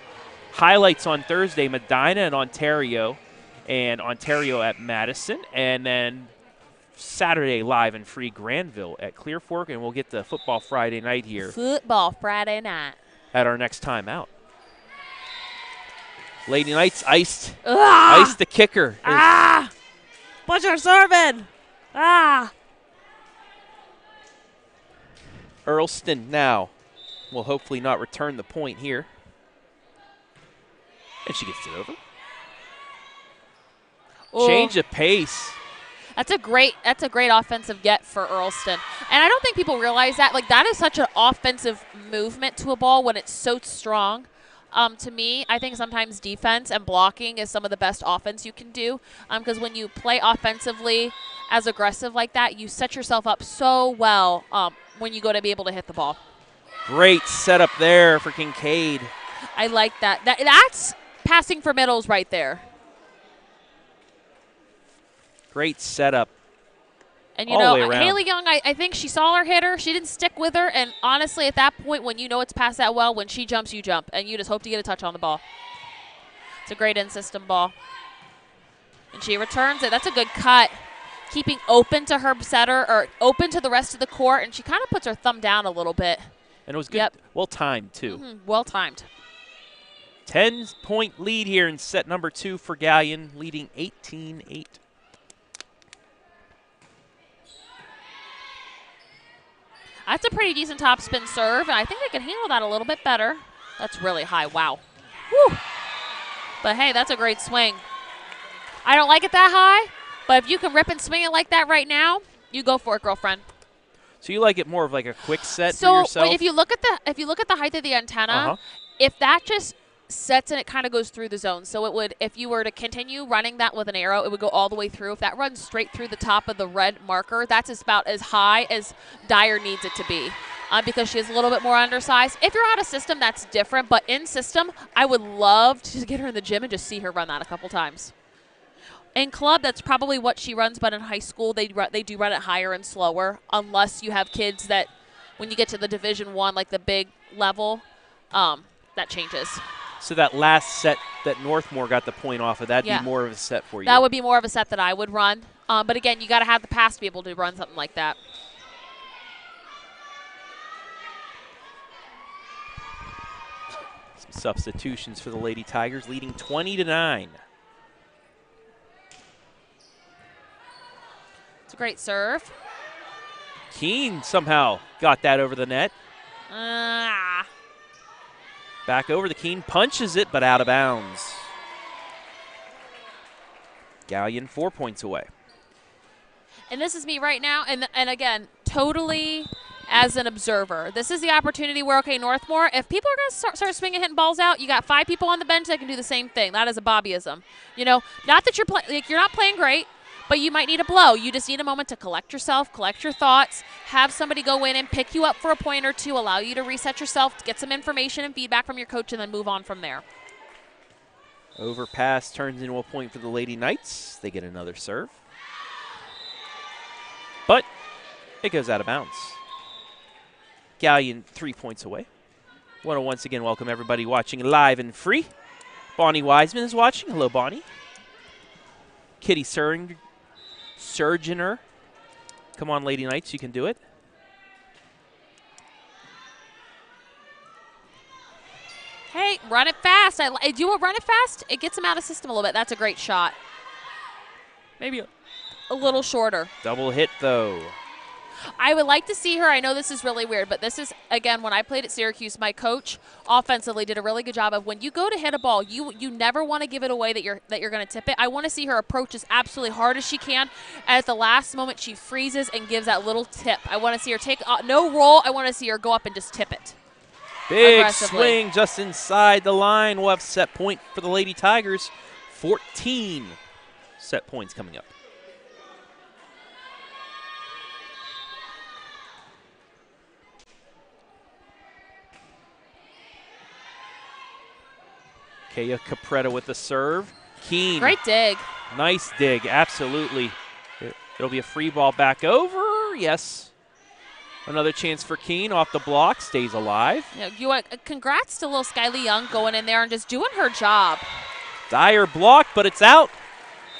Highlights on Thursday, Medina and Ontario at Madison. And then Saturday, live and free, Granville at Clear Fork. And we'll get the football Friday night here. Football Friday night. At our next time out. Lady Knights iced the kicker. But you're serving. Earlston now will hopefully not return the point here. And she gets it over. Ooh. Change of pace. That's a great offensive get for Earlston. And I don't think people realize that. Like, that is such an offensive movement to a ball when it's so strong. To me, I think sometimes defense and blocking is some of the best offense you can do. Because when you play offensively as aggressive like that, you set yourself up so well when you go to be able to hit the ball. Great setup there for Kincaid. I like that. That's passing for middles right there. Great setup. And, you know, Haley Young, I think she saw her hit her. She didn't stick with her. And, honestly, at that point, when you know it's passed that well, when she jumps, you jump. And you just hope to get a touch on the ball. It's a great in-system ball. And she returns it. That's a good cut. Keeping open to her setter or open to the rest of the court. And she kind of puts her thumb down a little bit. And it was good. Yep. Well-timed, too. Well-timed. 10-point lead here in set number 2 for Galion, leading 18-8. That's a pretty decent topspin serve, and I think they can handle that a little bit better. That's really high. Wow. Woo. But, hey, that's a great swing. I don't like it that high, but if you can rip and swing it like that right now, you go for it, girlfriend. So you like it more of like a quick set for so yourself? if you look at the height of the antenna, if that just sets and it kind of goes through the zone. So it would, if you were to continue running that with an arrow, it would go all the way through. If that runs straight through the top of the red marker, that's about as high as Dyer needs it to be. Because she is a little bit more undersized. If you're out of system, that's different. But in system, I would love to just get her in the gym and just see her run that a couple times. In club, that's probably what she runs, but in high school, they do run it higher and slower, unless you have kids that, when you get to the Division I, like the big level, that changes. So that last set that Northmor got the point off of, that'd be more of a set for you. That would be more of a set that I would run. But again, you got to have the pass to be able to run something like that. Some substitutions for the Lady Tigers, leading 20-9. It's a great serve. Keene somehow got that over the net. Back over the Keene, punches it, but out of bounds. Galion 4 points away. And this is me right now, and again, totally as an observer. This is the opportunity where, okay, Northmor, if people are going to start swinging, hitting balls out, you got 5 people on the bench that can do the same thing. That is a Bobbyism. You know, not that you're not playing great, but you might need a blow. You just need a moment to collect yourself, collect your thoughts, have somebody go in and pick you up for a point or two, allow you to reset yourself, get some information and feedback from your coach, and then move on from there. Overpass turns into a point for the Lady Knights. They get another serve. But it goes out of bounds. Galion 3 points away. Want to once again welcome everybody watching live and free. Bonnie Wiseman is watching. Hello, Bonnie. Kitty Surgeoner. Come on, Lady Knights, you can do it. Hey, run it fast. Do you run it fast? It gets them out of system a little bit. That's a great shot. Maybe a little shorter. Double hit, though. I would like to see her. I know this is really weird, but this is, again, when I played at Syracuse, my coach offensively did a really good job of when you go to hit a ball, you never want to give it away that you're going to tip it. I want to see her approach as absolutely hard as she can, and at the last moment she freezes and gives that little tip. I want to see her take no roll. I want to see her go up and just tip it. Big swing just inside the line. We'll have set point for the Lady Tigers. 14 set points coming up. Kaya Capretta with the serve. Keene. Great dig. Nice dig, absolutely. It'll be a free ball back over. Yes. Another chance for Keene off the block. Stays alive. Congrats to little Skylee Young going in there and just doing her job. Dyer blocked, but it's out.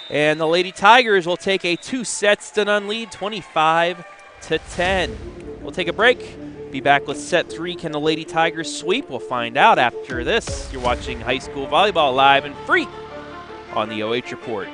And the Lady Tigers will take a 2-0 lead, 25-10. We'll take a break. Be back with set 3. Can the Lady Tigers sweep? We'll find out after this. You're watching high school volleyball live and free on the OH Report.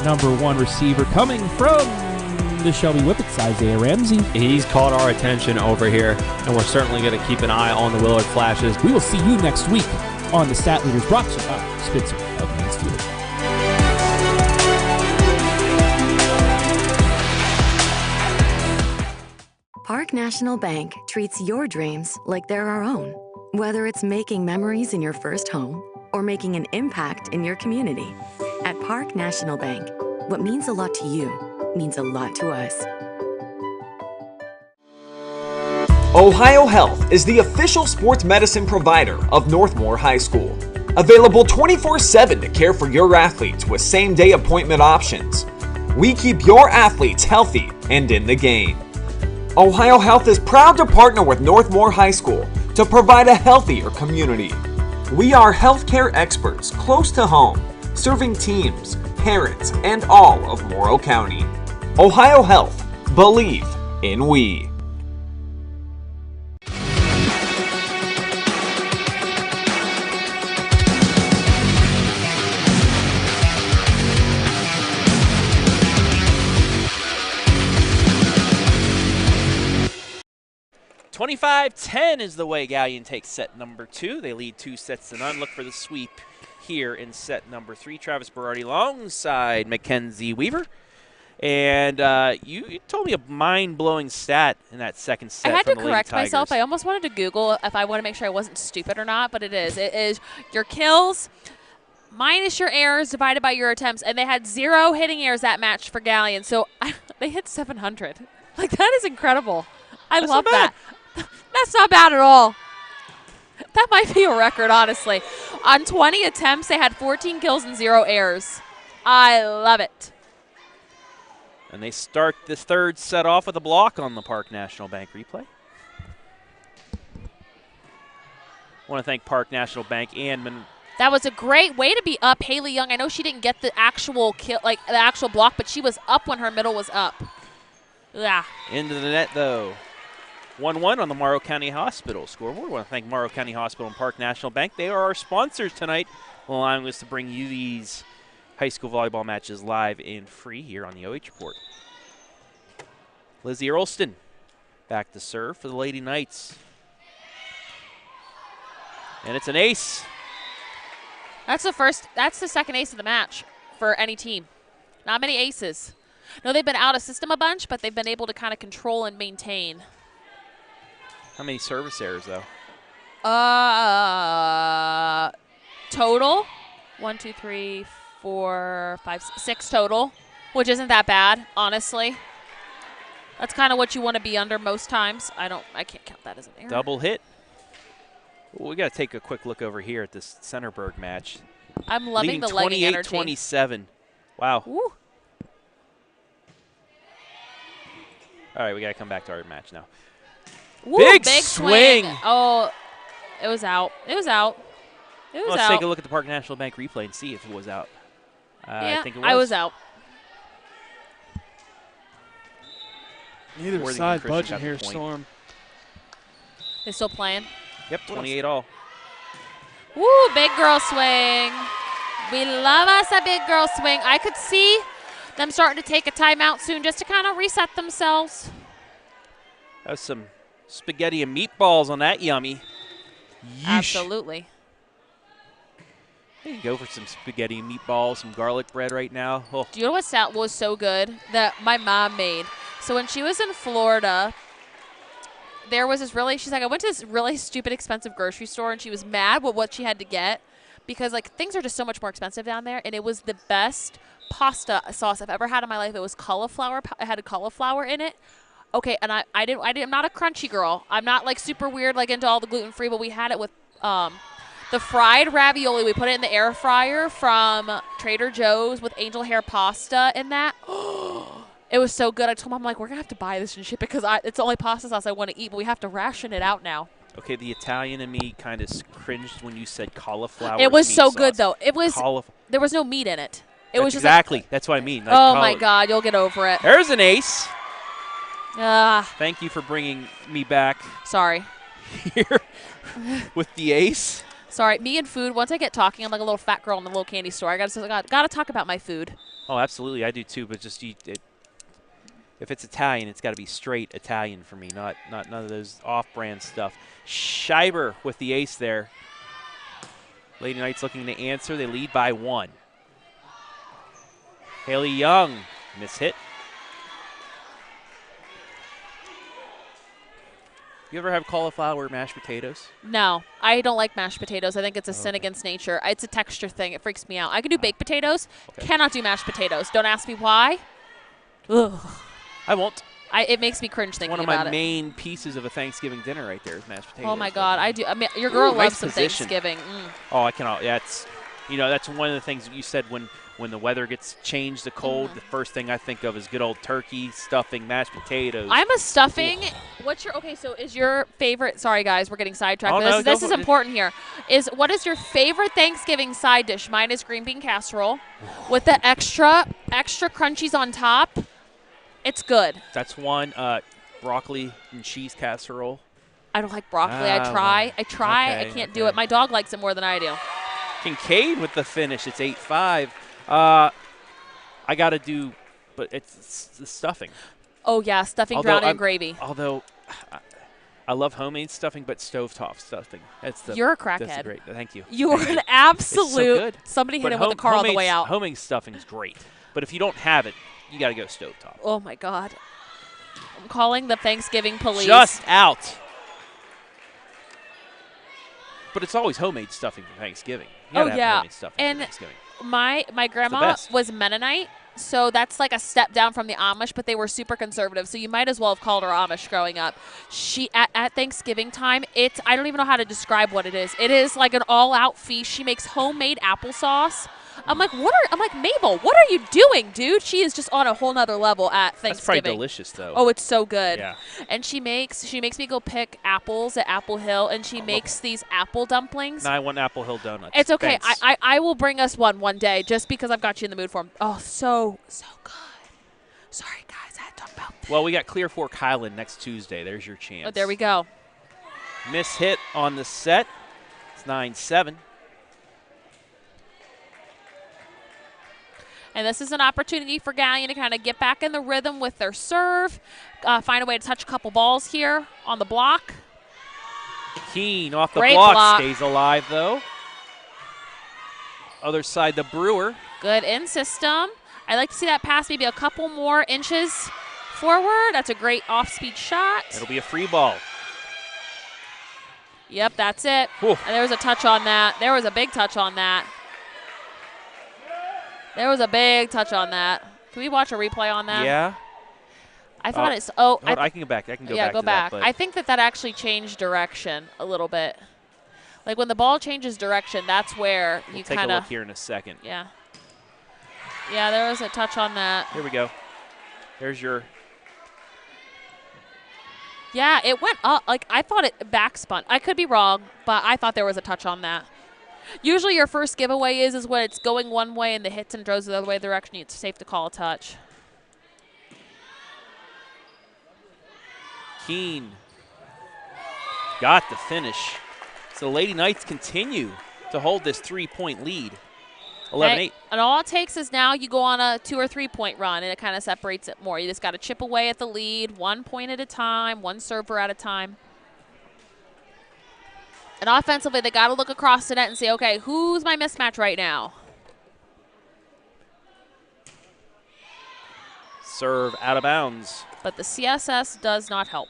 Number 1 receiver coming from the Shelby Whippets, Isaiah Ramsey. He's caught our attention over here, and we're certainly going to keep an eye on the Willard Flashes. We will see you next week on the Stat Leaders, brought to you by Spitzer of Mansfield. Park National Bank treats your dreams like they're our own. Whether it's making memories in your first home or making an impact in your community. At Park National Bank, what means a lot to you means a lot to us. Ohio Health is the official sports medicine provider of Northmor High School. Available 24/7 to care for your athletes with same-day appointment options. We keep your athletes healthy and in the game. Ohio Health is proud to partner with Northmor High School to provide a healthier community. We are healthcare experts close to home, serving teams, parents, and all of Morrow County. Ohio Health. Believe. in we. (25-10) is the way Galion takes set number 2. They lead 2-0. Look for the sweep here in set number 3. Travis Berardi alongside Mackenzie Weaver. And you told me a mind-blowing stat in that second set. I had from to the correct Lady myself. Tigers. I almost wanted to Google if I want to make sure I wasn't stupid or not, but it is. It is your kills minus your errors divided by your attempts, and they had 0 hitting errors that match for Galion. So they hit 700. Like, that is incredible. That's love that. That's not bad at all. That might be a record, honestly. On 20 attempts, they had 14 kills and 0 errors. I love it. And they start the third set off with a block on the Park National Bank replay. I want to thank Park National Bank and That was a great way to be up. Haley Young, I know she didn't get the actual kill, like the actual block, but she was up when her middle was up. Yeah. Into the net, though. 1-1 on the Morrow County Hospital scoreboard. I want to thank Morrow County Hospital and Park National Bank. They are our sponsors tonight, allowing us to bring you these high school volleyball matches live and free here on the OH Report. Lizzie Earlston back to serve for the Lady Knights. And it's an ace. That's the second ace of the match for any team. Not many aces. No, they've been out of system a bunch, but they've been able to kind of control and maintain. How many service errors, though? Total, 1, 2, 3, 4, 5, 6 total, which isn't that bad, honestly. That's kind of what you want to be under most times. I can't count that as an error. Double hit. Well, we got to take a quick look over here at this Centerburg match. I'm loving the legging energy. 28-27. Wow. Woo. All right, we got to come back to our match now. Woo, big swing. Oh, it was out. It was out. It was Let's out. take a look at the Park National Bank replay and see if it was out. Yeah, I think it was. I was out. Neither Worthington side Christian budging got the here, point. Storm. They still playing? Yep, 28 all. Woo, big girl swing. We love us a big girl swing. I could see them starting to take a timeout soon just to kind of reset themselves. That was some spaghetti and meatballs on that yummy. Yeesh. Absolutely. There you go for some spaghetti and meatballs, some garlic bread right now. Oh. Do you know what was so good that my mom made? So when she was in Florida, there was this she's like, I went to this really stupid expensive grocery store, and she was mad with what she had to get because, like, things are just so much more expensive down there, and it was the best pasta sauce I've ever had in my life. It was cauliflower. It had a cauliflower in it. Okay, and I'm not a crunchy girl. I'm not, like, super weird, like, into all the gluten-free, but we had it with the fried ravioli. We put it in the air fryer from Trader Joe's with angel hair pasta in that. It was so good. I told Mom, like, we're going to have to buy this and ship it because it's the only pasta sauce I want to eat, but we have to ration it out now. Okay, the Italian in me kind of cringed when you said cauliflower. It was so sauce. good, though. It was there was no meat in it. It was just exactly. Like, that's what I mean. Like oh, my God. You'll get over it. There's an ace. Thank you for bringing me back. Sorry. Here with the ace. Sorry. Me and food, once I get talking, I'm like a little fat girl in the little candy store. I got to talk about my food. Oh, absolutely. I do, too, but just if it's Italian, it's got to be straight Italian for me, not none of those off-brand stuff. Schieber with the ace there. Lady Knights looking to answer. They lead by 1. Haley Young, miss hit. You ever have cauliflower mashed potatoes? No, I don't like mashed potatoes. I think it's a sin against nature. It's a texture thing. It freaks me out. I can do baked potatoes. Okay. Cannot do mashed potatoes. Don't ask me why. Ugh. I won't. It makes me cringe thinking about it. One of my main pieces of a Thanksgiving dinner right there is mashed potatoes. Oh, my God. I do. I mean, your girl loves some position. Thanksgiving. Oh, I cannot. That's, that's one of the things you said when the weather gets changed to cold. The first thing I think of is good old turkey, stuffing, mashed potatoes. I'm a stuffing. So is your favorite, sorry guys, we're getting sidetracked. Oh, no, this is important here. What is your favorite Thanksgiving side dish? Mine is green bean casserole with the extra crunchies on top. It's good. That's one. broccoli and cheese casserole? I don't like broccoli. I try. Okay, I can't do it. My dog likes it more than I do. Kincaid with the finish. It's 8-5. I got to do, but it's the stuffing. Oh, yeah, stuffing drowned in gravy. Although I love homemade stuffing, but stovetop stuffing. You're a crackhead. That's great. Thank you. You are an absolute. It's so good. Somebody hit him with a car on the way out. Homemade stuffing is great, but if you don't have it, you got to go stovetop. Oh, my God. I'm calling the Thanksgiving police. Just out. But it's always homemade stuffing for Thanksgiving. You gotta have homemade stuffing for Thanksgiving. My grandma was Mennonite, so that's like a step down from the Amish, but they were super conservative, so you might as well have called her Amish growing up. She at Thanksgiving time, I don't even know how to describe what it is. It is like an all-out feast. She makes homemade applesauce. I'm like, Mabel, what are you doing, dude? She is just on a whole nother level at Thanksgiving. That's probably delicious, though. Oh, it's so good. Yeah. And she makes me go pick apples at Apple Hill, and she makes these apple dumplings. No, I want Apple Hill donuts. It's okay. Thanks. I will bring us one day just because I've got you in the mood for them. Oh, so good. Sorry, guys, I had to talk about that. Well, we got Clear Fork Highland next Tuesday. There's your chance. Oh, there we go. Miss hit on the set. It's 9-7. And this is an opportunity for Galion to kind of get back in the rhythm with their serve, find a way to touch a couple balls here on the block. Keen off the Great block. Stays alive, though. Other side, the Brewer. Good in system. I'd like to see that pass maybe a couple more inches forward. That's a great off-speed shot. It'll be a free ball. Yep, that's it. Whew. And there was a touch on that. There was a big touch on that. There was a big touch on that. Can we watch a replay on that? Yeah. I thought it's. Oh, I can go back. I can go back. Yeah, go to back. That, I think that actually changed direction a little bit. Like when the ball changes direction, that's where you take kind a of. look here in a second. Yeah. Yeah, there was a touch on that. Here we go. There's your. Yeah, it went up. Like I thought it backspun. I could be wrong, but I thought there was a touch on that. Usually your first giveaway is when it's going one way and the hits and throws the other way direction. It's safe to call a touch. Keen got the finish. So the Lady Knights continue to hold this 3-point lead. 11-8. And all it takes is now you go on a 2 or 3 point run, and it kind of separates it more. You just got to chip away at the lead, 1 point at a time, one server at a time. And offensively, they got to look across the net and say, okay, who's my mismatch right now? Serve out of bounds. But the CSS does not help.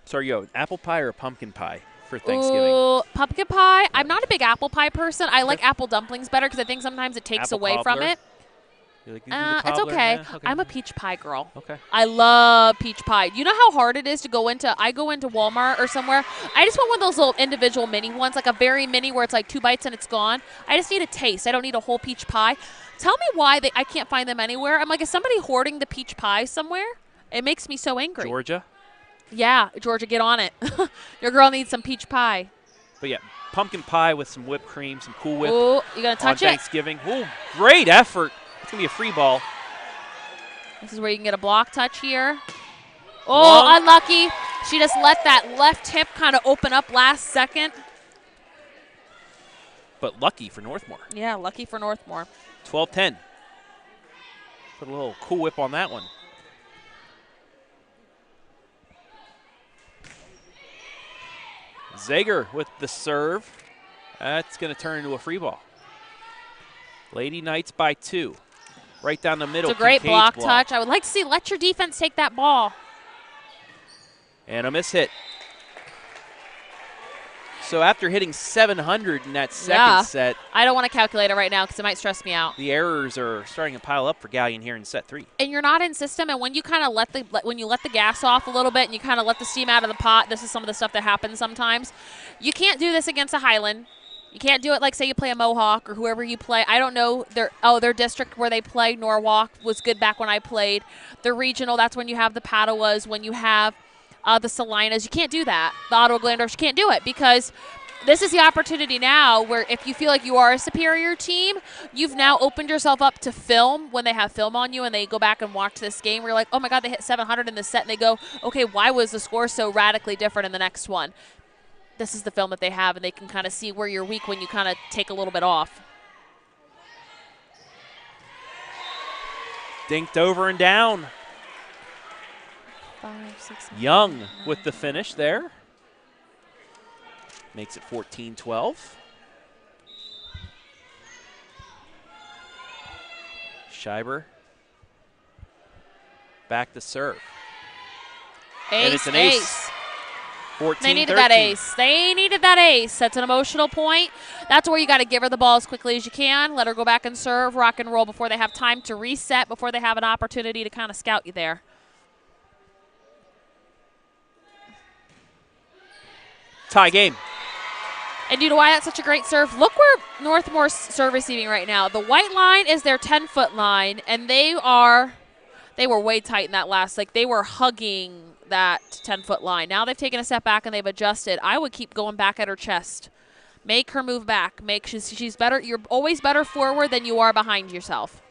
So are you apple pie or pumpkin pie for Thanksgiving? Ooh, pumpkin pie. I'm not a big apple pie person. I like apple dumplings better because I think sometimes it takes Apple away from cobbler? it. Like, It's okay. Yeah, okay. I'm a peach pie girl. Okay. I love peach pie. You know how hard it is to go into, I go into Walmart or somewhere. I just want one of those little individual mini ones, like a very mini where it's like 2 bites and it's gone. I just need a taste. I don't need a whole peach pie. Tell me why I can't find them anywhere. I'm like, is somebody hoarding the peach pie somewhere? It makes me so angry. Georgia? Yeah, Georgia, get on it. Your girl needs some peach pie. But yeah, pumpkin pie with some whipped cream, some Cool Whip. Ooh, you going to touch it? On Thanksgiving. Ooh, great effort. It's going to be a free ball. This is where you can get a block touch here. Oh, Long. Unlucky. She just let that left hip kind of open up last second. But lucky for Northmor. Yeah, lucky for Northmor. 12-10. Put a little Cool Whip on that one. Zager with the serve. That's going to turn into a free ball. Lady Knights by 2. Right down the middle. It's a great block touch. I would like to see let your defense take that ball. And a miss hit. So after hitting 700 in that second set. I don't want to calculate it right now because it might stress me out. The errors are starting to pile up for Galion here in set 3. And you're not in system, and when you kind of let the gas off a little bit and you kind of let the steam out of the pot, this is some of the stuff that happens sometimes. You can't do this against a Highland. You can't do it like, say, you play a Mohawk or whoever you play. I don't know. Their district where they play, Norwalk, was good back when I played. The regional, that's when you have the Paddowas, when you have the Salinas. You can't do that. The Ottawa Glandorfs, you can't do it because this is the opportunity now where if you feel like you are a superior team, you've now opened yourself up to film when they have film on you and they go back and watch this game where you're like, oh my God, they hit 700 in this set, and they go, okay, why was the score so radically different in the next one? This is the film that they have, and they can kind of see where you're weak when you kind of take a little bit off. Dinked over and down. 5, 6, 7, Young 9. with the finish there. Makes it 14-12. Schieber. Back to serve. Ace, and it's an ace. 14-13. They needed that ace. They needed that ace. That's an emotional point. That's where you got to give her the ball as quickly as you can. Let her go back and serve, rock and roll before they have time to reset, before they have an opportunity to kind of scout you there. Tie game. And you know why that's such a great serve? Look where Northmor's serve receiving right now. The white line is their 10-foot line, and they were way tight in that last. Like, they were hugging that 10-foot line. Now they've taken a step back and they've adjusted. I would keep going back at her chest. Make her move back. She's better. You're always better forward than you are behind yourself.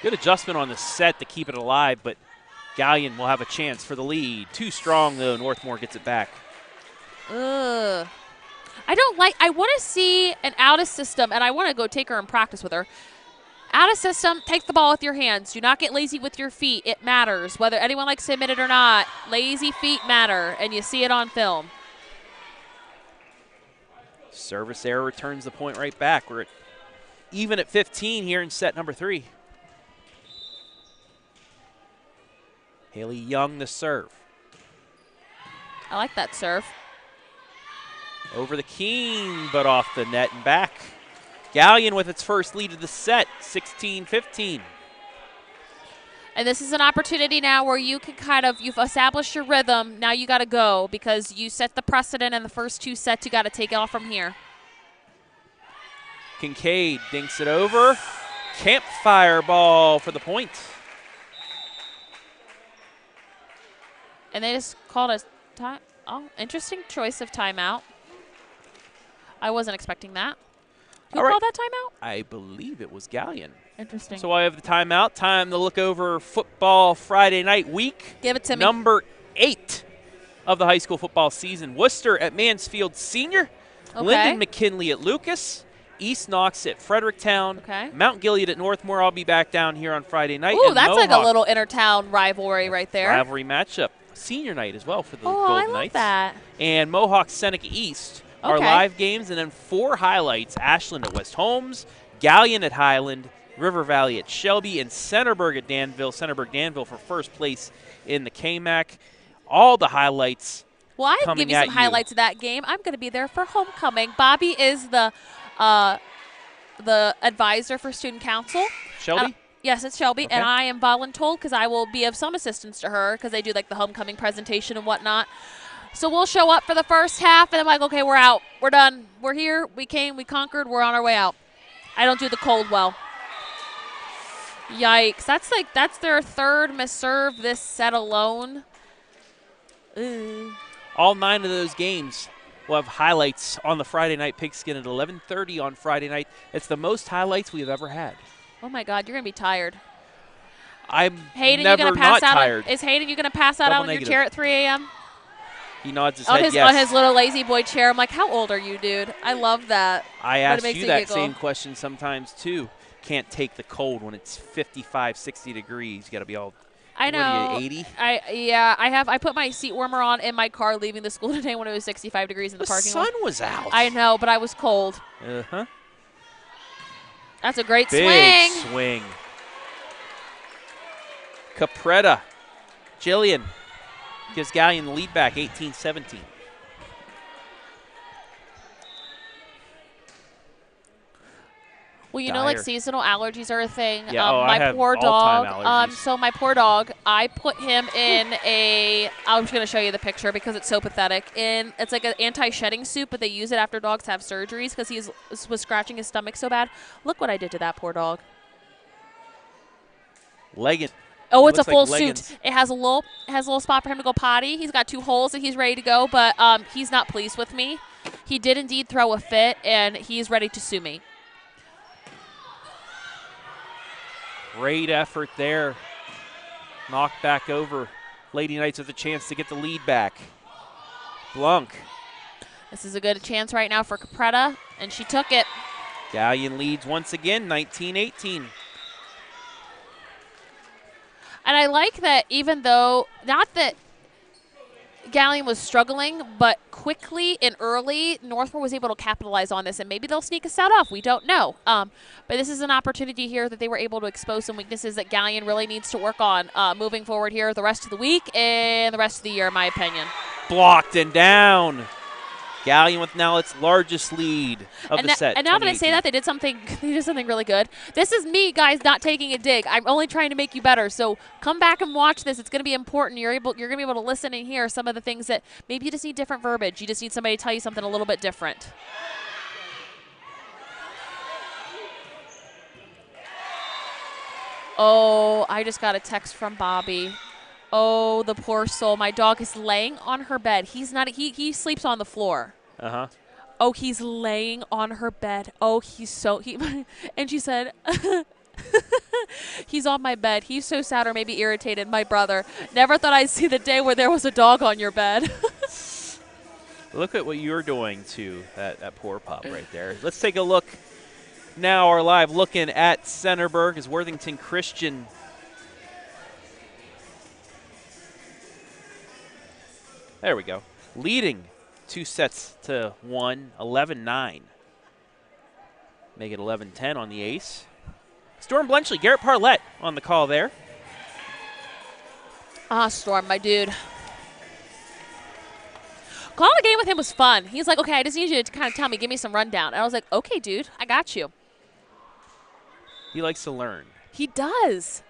Good adjustment on the set to keep it alive, but Galion will have a chance for the lead. Too strong, though. Northmor gets it back. Ugh. I want to see an out of system, and I want to go take her and practice with her. Out of system, take the ball with your hands. Do not get lazy with your feet. It matters. Whether anyone likes to admit it or not, lazy feet matter, and you see it on film. Service error returns the point right back. We're even at 15 here in set number 3. Haley Young the serve. I like that serve. Over the Keen, but off the net and back. Galion with its first lead of the set, 16-15. And this is an opportunity now where you can you've established your rhythm. Now you got to go because you set the precedent in the first 2 sets. You got to take it off from here. Kincaid dinks it over. Campfire ball for the point. And they just called a time. Oh, interesting choice of timeout. I wasn't expecting that. Who called that timeout? I believe it was Galion. Interesting. So I have the timeout. Time to look over football Friday night week. Give it to me. Number 8 of the high school football season. Worcester at Mansfield Senior. Okay. Linden McKinley at Lucas. East Knox at Fredericktown. Okay. Mount Gilead at Northmore. I'll be back down here on Friday night. Ooh, and that's Mohawk, like a little intertown rivalry right there. rivalry matchup. Senior night as well for the Golden I love Knights. that. And Mohawk Seneca East are Okay. live games, and then 4 highlights. Ashland at West Holmes, Galion at Highland, River Valley at Shelby, and Centerburg at Danville. Centerburg-Danville for first place in the KMAC. All the highlights. Well, I can coming give you some at highlights of that game. I'm going to be there for homecoming. Bobby is the advisor for student council. Shelby? Yes, it's Shelby, Okay. and I am voluntold because I will be of some assistance to her because they do like the homecoming presentation and whatnot. So we'll show up for the first half, and I'm like, okay, we're out. We're done. We're here. We came. We conquered. We're on our way out. I don't do the cold well. Yikes. That's their 3rd misserve this set alone. Ooh. All 9 of those games will have highlights on the Friday night pigskin at 11:30 on Friday night. It's the most highlights we've ever had. Oh, my God. You're going to be tired. I'm Hayden, never you gonna pass not out tired. Is Hayden, you going to pass out Double on negative. your chair at 3 a.m.? He nods his On head his, yes. on his little lazy boy chair. I'm like, how old are you, dude? I love that. I But it ask makes you me that giggle. same question sometimes, too. Can't take the cold when it's 55, 60 degrees. You got to be all, I know. what are you, 80? I put my seat warmer on in my car leaving the school today when it was 65 degrees in the parking lot. The sun was out. I know, but I was cold. Uh-huh. That's a great Big swing. swing. Capretta. Jillian gives Galion the lead back, 18-17. Well, you know, like seasonal allergies are a thing. Yeah, I my have poor all-time dog. allergies. So my poor dog, I put him in a. I'm just going to show you the picture because it's so pathetic. It's like an anti-shedding suit, but they use it after dogs have surgeries because he was scratching his stomach so bad. Look what I did to that poor dog. Legging. Oh, it's a full leggings. suit. It has a little spot for him to go potty. He's got 2 holes and he's ready to go, but he's not pleased with me. he did indeed throw a fit, and he's ready to sue me. Great effort there. Knocked back over. Lady Knights with a chance to get the lead back. Blunk. This is a good chance right now for Capretta, and she took it. Galion leads once again, 19-18. And I like that even though, not that Galion was struggling, but quickly and early, Northmor was able to capitalize on this, and maybe they'll sneak a set off. We don't know. But this is an opportunity here that they were able to expose some weaknesses that Galion really needs to work on moving forward here the rest of the week and the rest of the year, in my opinion. Blocked and down. Galion with now its largest lead of the set. And now that I say that, they did something really good. This is me, guys, not taking a dig. I'm only trying to make you better. So come back and watch this. It's going to be important. You're going to be able to listen and hear some of the things that maybe you just need different verbiage. You just need somebody to tell you something a little bit different. Oh, I just got a text from Bobby. Oh, the poor soul. My dog is laying on her bed. He sleeps on the floor. Uh-huh. Oh, he's laying on her bed. Oh, and she said, he's on my bed. He's so sad or maybe irritated. My brother. Never thought I'd see the day where there was a dog on your bed. Look at what you're doing to that poor pup right there. Let's take a look now. Our live looking at Centerburg is Worthington Christian. There we go. Leading 2-1, 11-9. Make it 11-10 on the ace. Storm Blenchley, Garrett Parlett on the call there. Storm, my dude. Calling a game with him was fun. He's like, okay, I just need you to kind of tell me, give me some rundown. And I was like, okay, dude, I got you. He likes to learn. He does.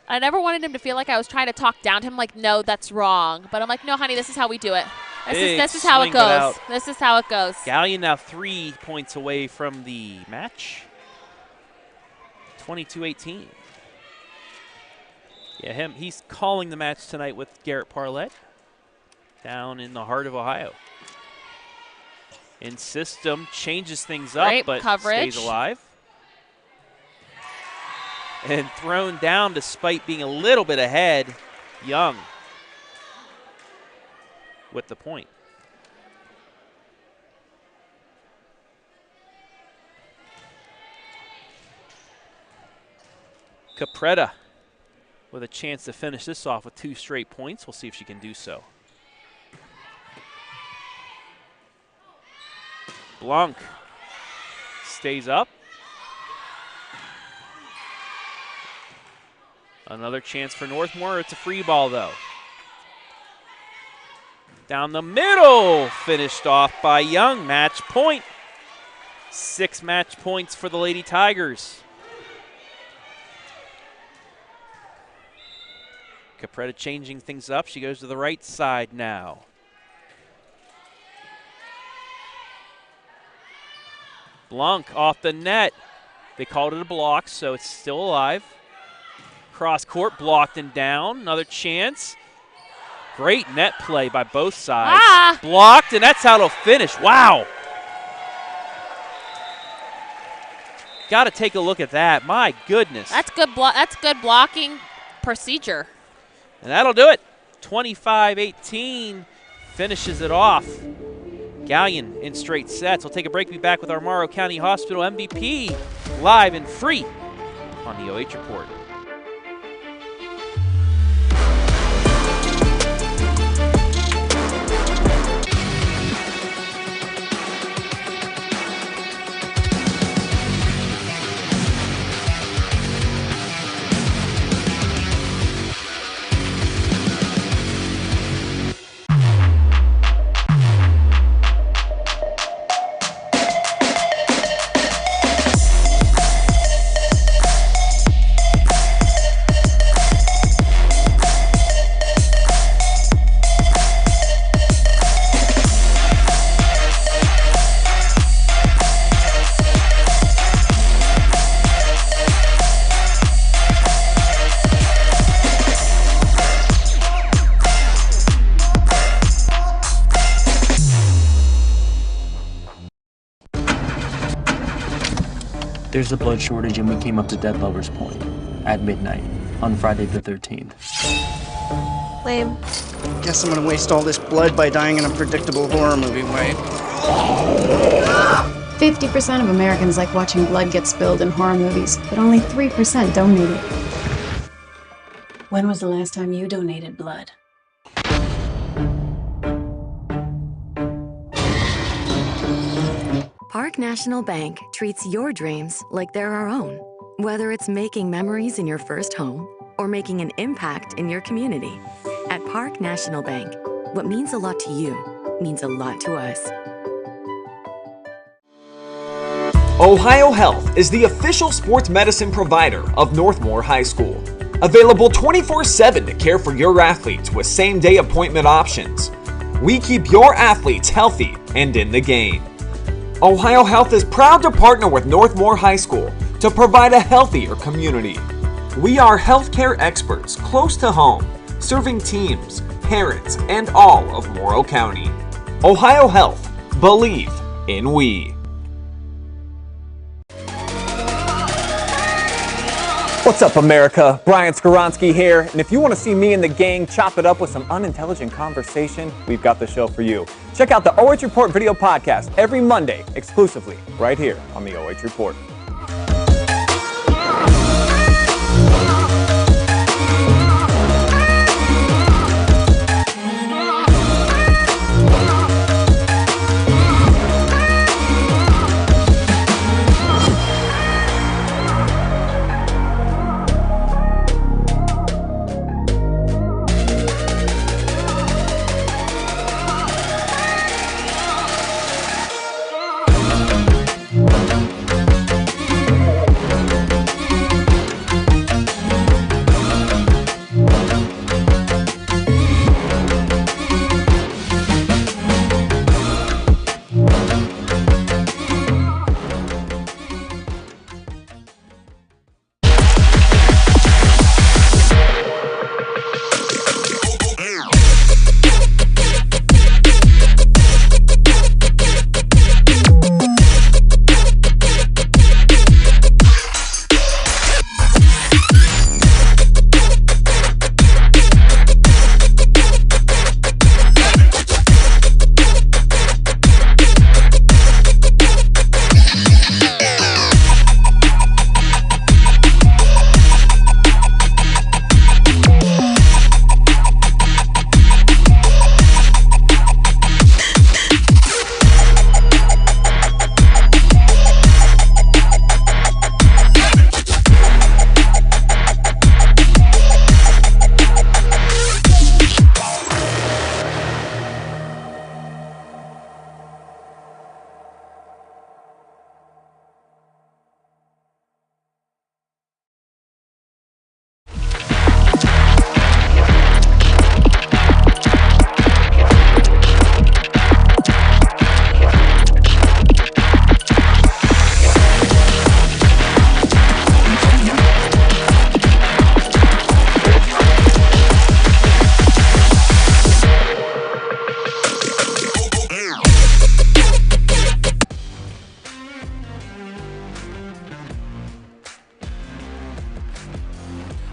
I never wanted him to feel like I was trying to talk down to him, like, no, that's wrong. But I'm like, no, honey, this is how we do it. This is how it goes. This is how it goes. Galion now 3 points away from the match. 22-18. Yeah, he's calling the match tonight with Garrett Parlett down in the heart of Ohio. In system, changes things up, Great but coverage. Stays alive. And thrown down despite being a little bit ahead. Young with the point. Capretta with a chance to finish this off with 2 straight points. We'll see if she can do so. Blanc stays up. Another chance for Northmor. It's a free ball, though. Down the middle. Finished off by Young. Match point. 6 match points for the Lady Tigers. Capretta changing things up. She goes to the right side now. Blanc off the net. They called it a block, so it's still alive. Cross court, blocked and down. Another chance. Great net play by both sides. Blocked, and that's how it'll finish. Wow. Got to take a look at that. My goodness. That's good. That's good blocking procedure. And that'll do it. 25-18 finishes it off. Galion in straight sets. We'll take a break. Be back with our Morrow County Hospital MVP live and free on the OH Report. There's a blood shortage and we came up to Dead Lover's Point at midnight on Friday the 13th. Lame. Guess I'm gonna waste all this blood by dying in a predictable horror movie way. 50% of Americans like watching blood get spilled in horror movies, but only 3% donate it. When was the last time you donated blood? Park National Bank treats your dreams like they're our own. Whether it's making memories in your first home or making an impact in your community. At Park National Bank, what means a lot to you means a lot to us. Ohio Health is the official sports medicine provider of Northmor High School. Available 24/7 to care for your athletes with same-day appointment options. We keep your athletes healthy and in the game. Ohio Health is proud to partner with Northmor High School to provide a healthier community. We are healthcare experts close to home, serving teams, parents, and all of Morrow County. Ohio Health. Believe in we. What's up, America? Brian Skoronsky here, and if you want to see me and the gang chop it up with some unintelligent conversation, we've got the show for you. Check out the OH Report video podcast every Monday, exclusively right here on the OH Report.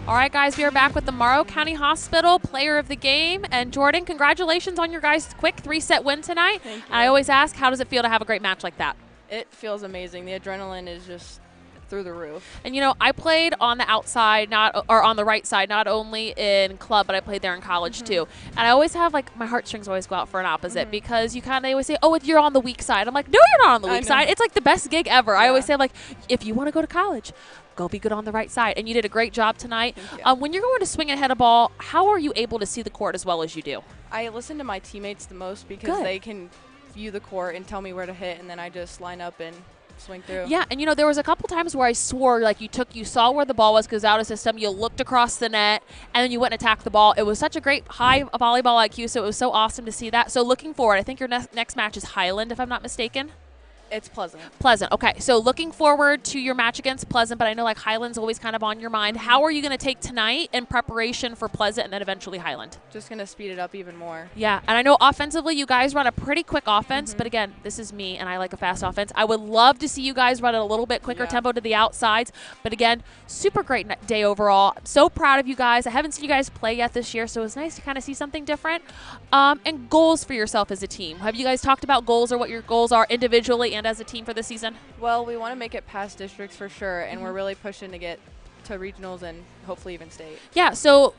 All right, guys, we are back with the Morrow County Hospital Player of the Game. And Jordan, congratulations on your guys' quick 3-set win tonight. Thank you. I always ask, how does it feel to have a great match like that? It feels amazing. The adrenaline is just through the roof. And you know, I played on the outside, on the right side, not only in club, but I played there in college too. And I always have my heartstrings always go out for an opposite because you kind of always say, "Oh, you're on the weak side." I'm like, "No, you're not on the weak side. It's like the best gig ever." Yeah. I always say, if you want to go to college, go be good on the right side. And you did a great job tonight. When you're going to swing and hit a ball, how are you able to see the court as well as you do? I listen to my teammates the most because they can view the court and tell me where to hit, and then I just line up and swing through. Yeah, and you know, there was a couple times where I swore you saw where the ball was because out of system, you looked across the net, and then you went and attacked the ball. It was such a great high volleyball IQ, so it was so awesome to see that. So looking forward, I think your next match is Highland, if I'm not mistaken. It's Pleasant. Pleasant. Okay, so looking forward to your match against Pleasant, but I know like Highland's always kind of on your mind. How are you going to take tonight in preparation for Pleasant and then eventually Highland? Just going to speed it up even more. Yeah, and I know offensively you guys run a pretty quick offense, but again, this is me and I like a fast offense. I would love to see you guys run it a little bit quicker tempo to the outsides, but again, super great day overall. I'm so proud of you guys. I haven't seen you guys play yet this year, so it's nice to kind of see something different. And goals for yourself as a team. Have you guys talked about goals or what your goals are individually and as a team for this season? Well, we want to make it past districts for sure, and we're really pushing to get to regionals and hopefully even state. Yeah, so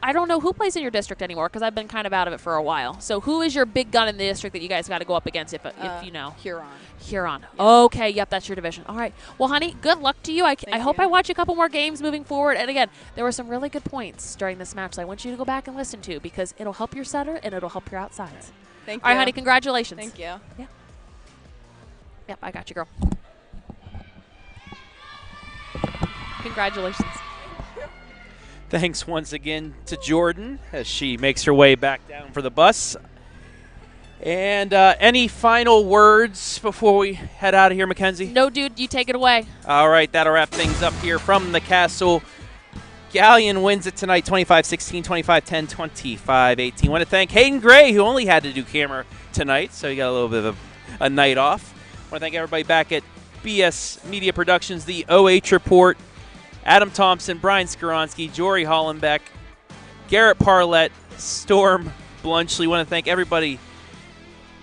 I don't know who plays in your district anymore because I've been kind of out of it for a while. So who is your big gun in the district that you guys got to go up against if you know? Huron. Huron. Yeah. Okay, yep, that's your division. All right. Well, honey, good luck to you. I hope I watch a couple more games moving forward. And again, there were some really good points during this match that I want you to go back and listen to because it'll help your setter and it'll help your outsides. Thank you. All right, honey, congratulations. Thank you. Yeah. Yep, I got you, girl. Congratulations. Thanks once again to Jordan as she makes her way back down for the bus. And any final words before we head out of here, Mackenzie? No, dude, you take it away. All right, that'll wrap things up here from the castle. Galion wins it tonight, 25-16, 25-10, 25-18. Want to thank Hayden Gray, who only had to do camera tonight, so he got a little bit of a night off. Want to thank everybody back at BS Media Productions, the OH Report, Adam Thompson, Brian Skoronsky, Jory Hollenbeck, Garrett Parlett, Storm Blunchley. Want to thank everybody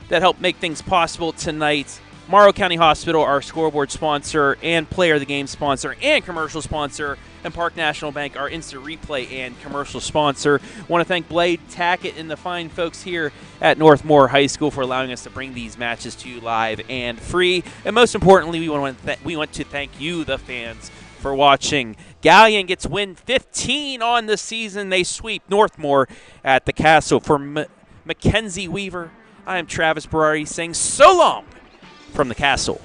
that helped make things possible tonight. Morrow County Hospital, our scoreboard sponsor and player of the game sponsor and commercial sponsor, and Park National Bank, our instant replay and commercial sponsor. Want to thank Blade Tackett and the fine folks here at Northmor High School for allowing us to bring these matches to you live and free. And most importantly, we want to thank you, the fans, for watching. Galion gets win 15 on the season. They sweep Northmor at the Castle. For Mackenzie Weaver, I am Travis Berardi saying so long from the Castle.